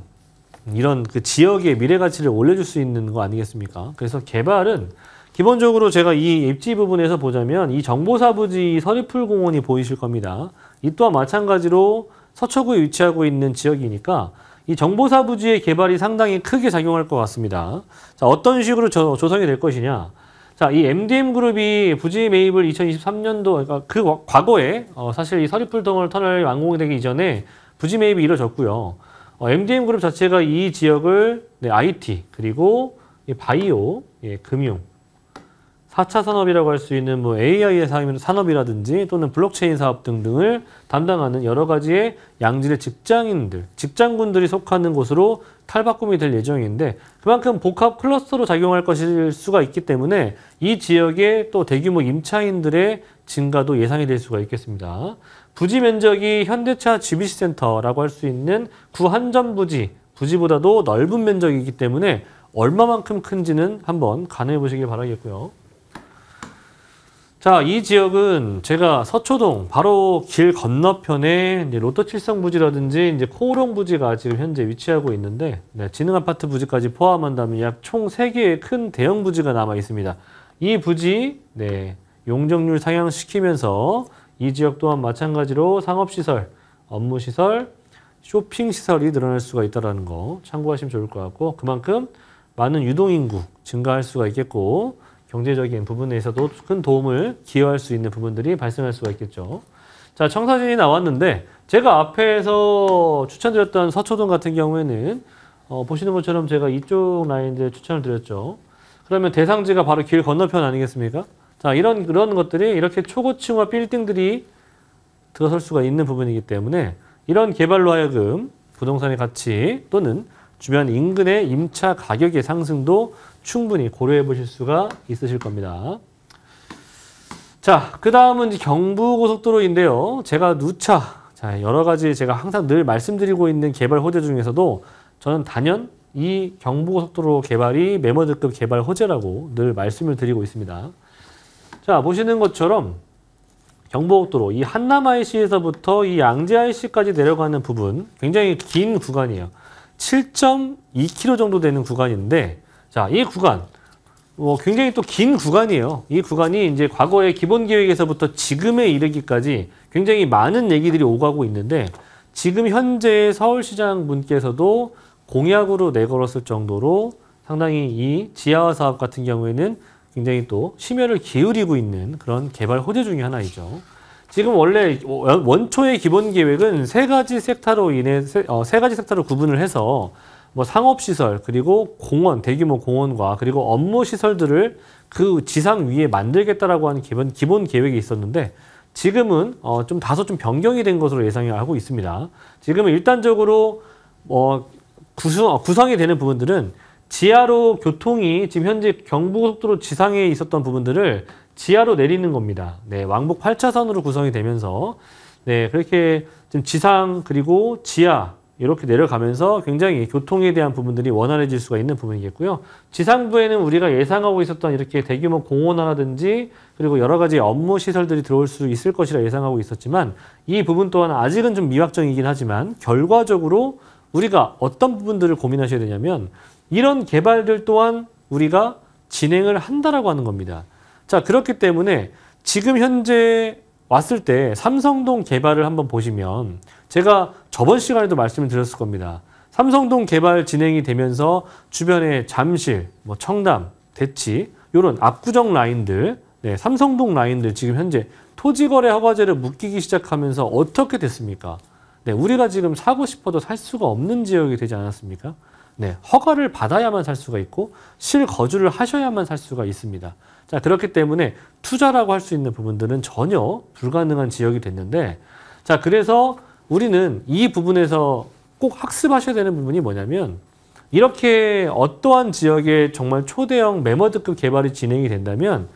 S4: 이런 그 지역의 미래 가치를 올려줄 수 있는 거 아니겠습니까? 그래서 개발은 기본적으로 제가 이 입지 부분에서 보자면 이 정보사 부지 서리풀공원이 보이실 겁니다. 이 또한 마찬가지로 서초구에 위치하고 있는 지역이니까 이 정보사 부지의 개발이 상당히 크게 작용할 것 같습니다. 자, 어떤 식으로 조성이 될 것이냐. 자, 이 MDM그룹이 부지 매입을 2023년도, 그러니까 그 과거에 사실 이 서리풀 터널 완공이 되기 이전에 부지 매입이 이루어졌고요. MDM그룹 자체가 이 지역을 IT, 그리고 바이오, 금융, 4차 산업이라고 할 수 있는 뭐 AI의 산업이라든지 또는 블록체인 사업 등등을 담당하는 여러 가지의 양질의 직장군들이 속하는 곳으로 탈바꿈이 될 예정인데 그만큼 복합 클러스터로 작용할 것일 수가 있기 때문에 이 지역에 또 대규모 임차인들의 증가도 예상이 될 수가 있겠습니다. 부지 면적이 현대차 GBC센터라고 할 수 있는 구한전 부지보다도 넓은 면적이기 때문에 얼마만큼 큰지는 한번 가늠해 보시길 바라겠고요. 자, 이 지역은 제가 서초동 바로 길 건너편에 이제 롯데칠성 부지라든지 이제 코오롱 부지가 지금 현재 위치하고 있는데 지능 아파트 부지까지 포함한다면 약 총 3개의 큰 대형 부지가 남아 있습니다. 이 부지 용적률 상향시키면서 이 지역 또한 마찬가지로 상업시설, 업무시설, 쇼핑시설이 늘어날 수가 있다는 거 참고하시면 좋을 것 같고 그만큼 많은 유동인구 증가할 수가 있겠고 경제적인 부분에서도 큰 도움을 기여할 수 있는 부분들이 발생할 수가 있겠죠. 자, 청사진이 나왔는데 제가 앞에서 추천드렸던 서초동 같은 경우에는 보시는 것처럼 제가 이쪽 라인들 추천을 드렸죠. 그러면 대상지가 바로 길 건너편 아니겠습니까? 자, 그런 것들이 이렇게 초고층화 빌딩들이 들어설 수가 있는 부분이기 때문에 이런 개발로 하여금 부동산의 가치 또는 주변 인근의 임차 가격의 상승도 충분히 고려해 보실 수가 있으실 겁니다. 자, 그 다음은 이제 경부고속도로인데요. 제가 누차, 자, 여러 가지 제가 항상 늘 말씀드리고 있는 개발 호재 중에서도 저는 단연 이 경부고속도로 개발이 메머드급 개발 호재라고 늘 말씀을 드리고 있습니다. 자, 보시는 것처럼 경부고속도로 이 한남 IC에서부터 이 양재 IC까지 내려가는 부분 굉장히 긴 구간이에요. 7.2km 정도 되는 구간인데 자, 이 구간 굉장히 또 긴 구간이에요. 이 구간이 이제 과거의 기본 계획에서부터 지금에 이르기까지 굉장히 많은 얘기들이 오가고 있는데 지금 현재 서울시장 분께서도 공약으로 내걸었을 정도로 상당히 이 지하화 사업 같은 경우에는 굉장히 또 심혈을 기울이고 있는 그런 개발 호재 중에 하나이죠. 지금 원래 원초의 기본 계획은 세 가지 섹터로 구분을 해서 뭐 상업시설 그리고 공원, 대규모 공원과 그리고 업무시설들을 그 지상 위에 만들겠다라고 하는 기본 계획이 있었는데 지금은 다소 변경이 된 것으로 예상하고 있습니다. 지금은 일단적으로 구성이 되는 부분들은 지하로 교통이 지금 현재 경부고속도로 지상에 있었던 부분들을 지하로 내리는 겁니다. 네, 왕복 8차선으로 구성이 되면서 그렇게 지금 지상 그리고 지하 이렇게 내려가면서 굉장히 교통에 대한 부분들이 원활해질 수가 있는 부분이겠고요. 지상부에는 우리가 예상하고 있었던 이렇게 대규모 공원화라든지 그리고 여러 가지 업무 시설들이 들어올 수 있을 것이라 예상하고 있었지만 이 부분 또한 아직은 좀 미확정이긴 하지만 결과적으로 우리가 어떤 부분들을 고민하셔야 되냐면 이런 개발들 또한 우리가 진행을 한다라고 하는 겁니다. 자, 그렇기 때문에 지금 현재 왔을 때 삼성동 개발을 한번 보시면 제가 저번 시간에도 말씀을 드렸을 겁니다. 삼성동 개발 진행이 되면서 주변에 잠실, 청담, 대치 이런 압구정 라인들, 삼성동 라인들 지금 현재 토지거래 허가제를 묶이기 시작하면서 어떻게 됐습니까? 우리가 지금 사고 싶어도 살 수가 없는 지역이 되지 않았습니까? 허가를 받아야만 살 수가 있고 실거주를 하셔야만 살 수가 있습니다. 자, 그렇기 때문에 투자라고 할 수 있는 부분들은 전혀 불가능한 지역이 됐는데 자, 그래서 우리는 이 부분에서 꼭 학습하셔야 되는 부분이 뭐냐면 이렇게 어떠한 지역에 정말 초대형 매머드급 개발이 진행이 된다면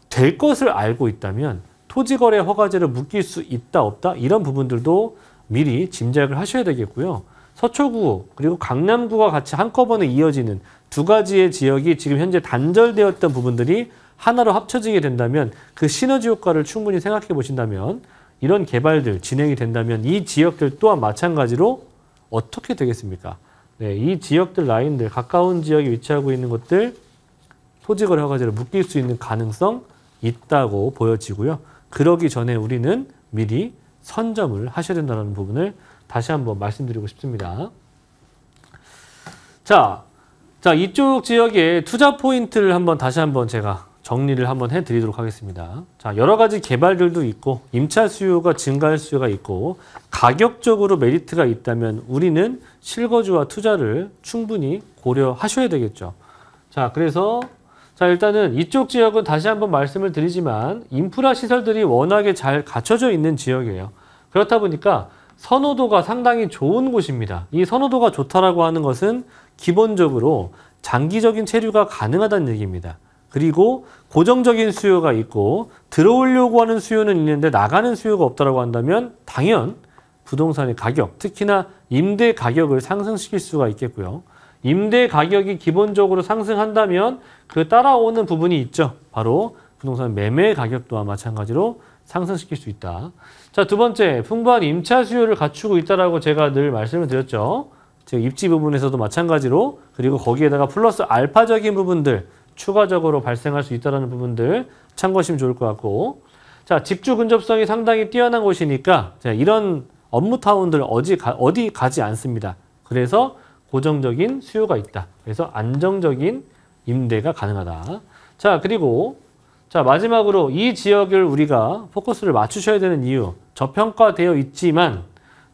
S4: 될 것을 알고 있다면 토지거래 허가제를 묶일 수 있다 없다 이런 부분들도 미리 짐작을 하셔야 되겠고요. 서초구 그리고 강남구가 같이 한꺼번에 이어지는 두 가지의 지역이 지금 현재 단절되었던 부분들이 하나로 합쳐지게 된다면 그 시너지 효과를 충분히 생각해 보신다면 이런 개발들 진행이 된다면 이 지역들 또한 마찬가지로 어떻게 되겠습니까? 이 지역들 라인들 가까운 지역에 위치하고 있는 것들 토지거래 허가제로 묶일 수 있는 가능성 있다고 보여지고요. 그러기 전에 우리는 미리 선점을 하셔야 된다는 부분을 다시 한번 말씀드리고 싶습니다. 자, 이쪽 지역의 투자 포인트를 다시 한번 제가 정리를 한번 해드리도록 하겠습니다. 자, 여러 가지 개발들도 있고 임차 수요가 증가할 수요가 있고 가격적으로 메리트가 있다면 우리는 실거주와 투자를 충분히 고려하셔야 되겠죠. 자, 그래서 일단은 이쪽 지역은 다시 한번 말씀을 드리지만 인프라 시설들이 워낙에 잘 갖춰져 있는 지역이에요. 그렇다 보니까 선호도가 상당히 좋은 곳입니다. 이 선호도가 좋다라고 하는 것은 기본적으로 장기적인 체류가 가능하다는 얘기입니다. 그리고 고정적인 수요가 있고 들어오려고 하는 수요는 있는데 나가는 수요가 없다라고 한다면 당연 부동산의 가격, 특히나 임대 가격을 상승시킬 수가 있겠고요. 임대 가격이 기본적으로 상승한다면 그 따라오는 부분이 있죠. 바로 부동산 매매 가격 또한 마찬가지로 상승시킬 수 있다. 자, 두 번째, 풍부한 임차 수요를 갖추고 있다라고 제가 늘 말씀을 드렸죠. 즉 입지 부분에서도 마찬가지로 그리고 거기에다가 플러스 알파적인 부분들 추가적으로 발생할 수 있다는 부분들 참고하시면 좋을 것 같고, 자, 직주 근접성이 상당히 뛰어난 곳이니까 이런 업무타운들 어디 가지 않습니다. 그래서 고정적인 수요가 있다. 그래서 안정적인 임대가 가능하다. 자, 그리고 마지막으로 이 지역을 우리가 포커스를 맞추셔야 되는 이유, 저평가되어 있지만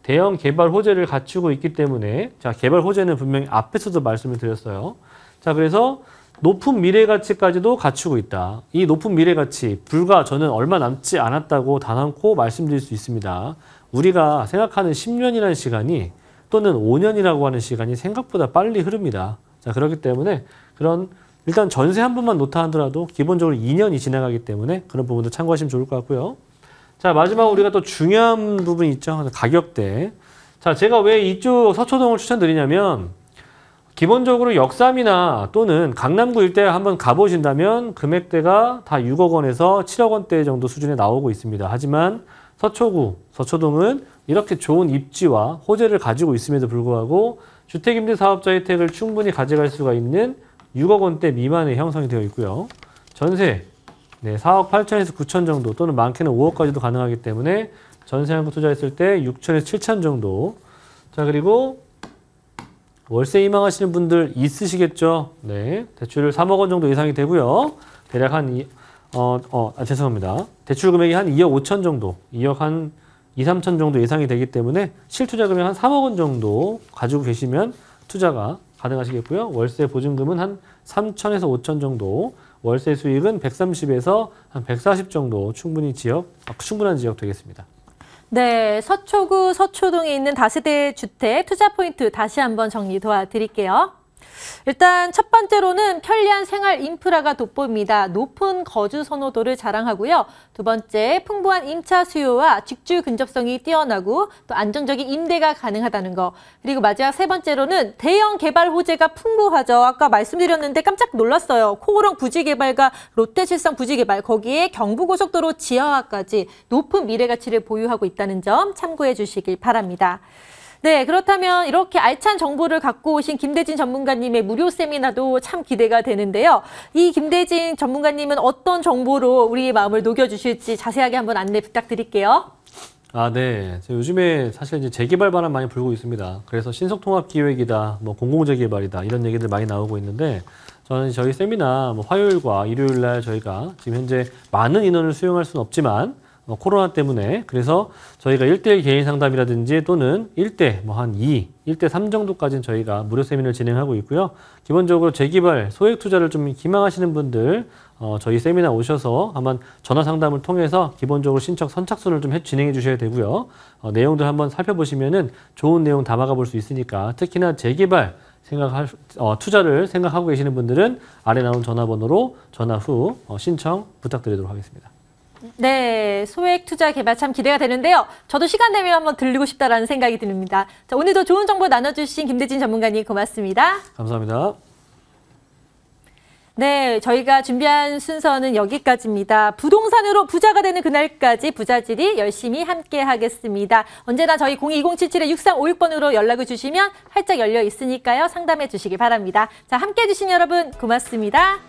S4: 대형 개발 호재를 갖추고 있기 때문에, 자, 개발 호재는 분명히 앞에서도 말씀을 드렸어요. 자, 그래서 높은 미래 가치까지도 갖추고 있다. 이 높은 미래 가치, 불과 저는 얼마 남지 않았다고 단언코 말씀드릴 수 있습니다. 우리가 생각하는 10년이라는 시간이 또는 5년이라고 하는 시간이 생각보다 빨리 흐릅니다. 자, 그렇기 때문에 일단 전세 한 번만 놓다 하더라도 기본적으로 2년이 지나가기 때문에 그런 부분도 참고하시면 좋을 것 같고요. 자, 마지막으로 우리가 또 중요한 부분이 있죠. 가격대. 자, 제가 왜 이쪽 서초동을 추천드리냐면 기본적으로 역삼이나 또는 강남구 일대에 한번 가보신다면 금액대가 다 6억 원에서 7억 원대 정도 수준에 나오고 있습니다. 하지만 서초동은 이렇게 좋은 입지와 호재를 가지고 있음에도 불구하고 주택임대사업자 혜택을 충분히 가져갈 수가 있는 6억 원대 미만의 형성이 되어 있고요. 전세 4억 8천에서 9천 정도 또는 많게는 5억까지도 가능하기 때문에 전세 한 구 투자했을 때 6천에서 7천 정도. 자, 그리고 월세 희망하시는 분들 있으시겠죠? 네, 대출 3억 원 정도 예상이 되고요. 대략 죄송합니다. 대출 금액이 한 2억 5천 정도, 2억 한 2, 3천 정도 예상이 되기 때문에 실투자 금액 한 3억 원 정도 가지고 계시면 투자가 가능하시겠고요. 월세 보증금은 한 3천에서 5천 정도, 월세 수익은 130에서 한 140 정도 충분한 지역 되겠습니다.
S1: 네, 서초구 서초동에 있는 다세대 주택 투자 포인트 다시 한번 정리 도와드릴게요. 일단 첫 번째로는 편리한 생활 인프라가 돋보입니다. 높은 거주 선호도를 자랑하고요. 두 번째, 풍부한 임차 수요와 직주 근접성이 뛰어나고 또 안정적인 임대가 가능하다는 거. 그리고 마지막 세 번째로는 대형 개발 호재가 풍부하죠. 아까 말씀드렸는데 깜짝 놀랐어요. 코오롱 부지개발과 롯데칠성 부지개발, 거기에 경부고속도로 지하화까지 높은 미래 가치를 보유하고 있다는 점 참고해 주시길 바랍니다. 네, 그렇다면 이렇게 알찬 정보를 갖고 오신 김대진 전문가님의 무료 세미나도 참 기대가 되는데요. 이 김대진 전문가님은 어떤 정보로 우리의 마음을 녹여주실지 자세하게 한번 안내 부탁드릴게요.
S4: 네. 요즘에 사실 이제 재개발 바람 많이 불고 있습니다. 그래서 신속통합기획이다, 공공재개발이다 이런 얘기들 많이 나오고 있는데 저는 저희 세미나 화요일과 일요일 날 저희가 지금 현재 많은 인원을 수용할 수는 없지만 코로나 때문에 그래서 저희가 1대1 개인 상담이라든지 또는 1대 한 2, 1대 3 정도까지는 저희가 무료 세미나를 진행하고 있고요. 기본적으로 재개발, 소액 투자를 좀 희망하시는 분들 저희 세미나 오셔서 한번 전화 상담을 통해서 기본적으로 신청 선착순을 좀 진행해 주셔야 되고요. 내용들 한번 살펴보시면은 좋은 내용 담아가 볼 수 있으니까 특히나 재개발 투자를 생각하고 계시는 분들은 아래 나온 전화번호로 전화 후 신청 부탁드리도록 하겠습니다.
S1: 네, 소액 투자 개발 참 기대가 되는데요. 저도 시간 되면 한번 들리고 싶다라는 생각이 듭니다. 자, 오늘도 좋은 정보 나눠주신 김대진 전문가님 고맙습니다.
S4: 감사합니다.
S1: 네, 저희가 준비한 순서는 여기까지입니다. 부동산으로 부자가 되는 그날까지 부자질이 열심히 함께 하겠습니다. 언제나 저희 02077-6356번으로 연락을 주시면 활짝 열려 있으니까요. 상담해 주시기 바랍니다. 자, 함께 해주신 여러분 고맙습니다.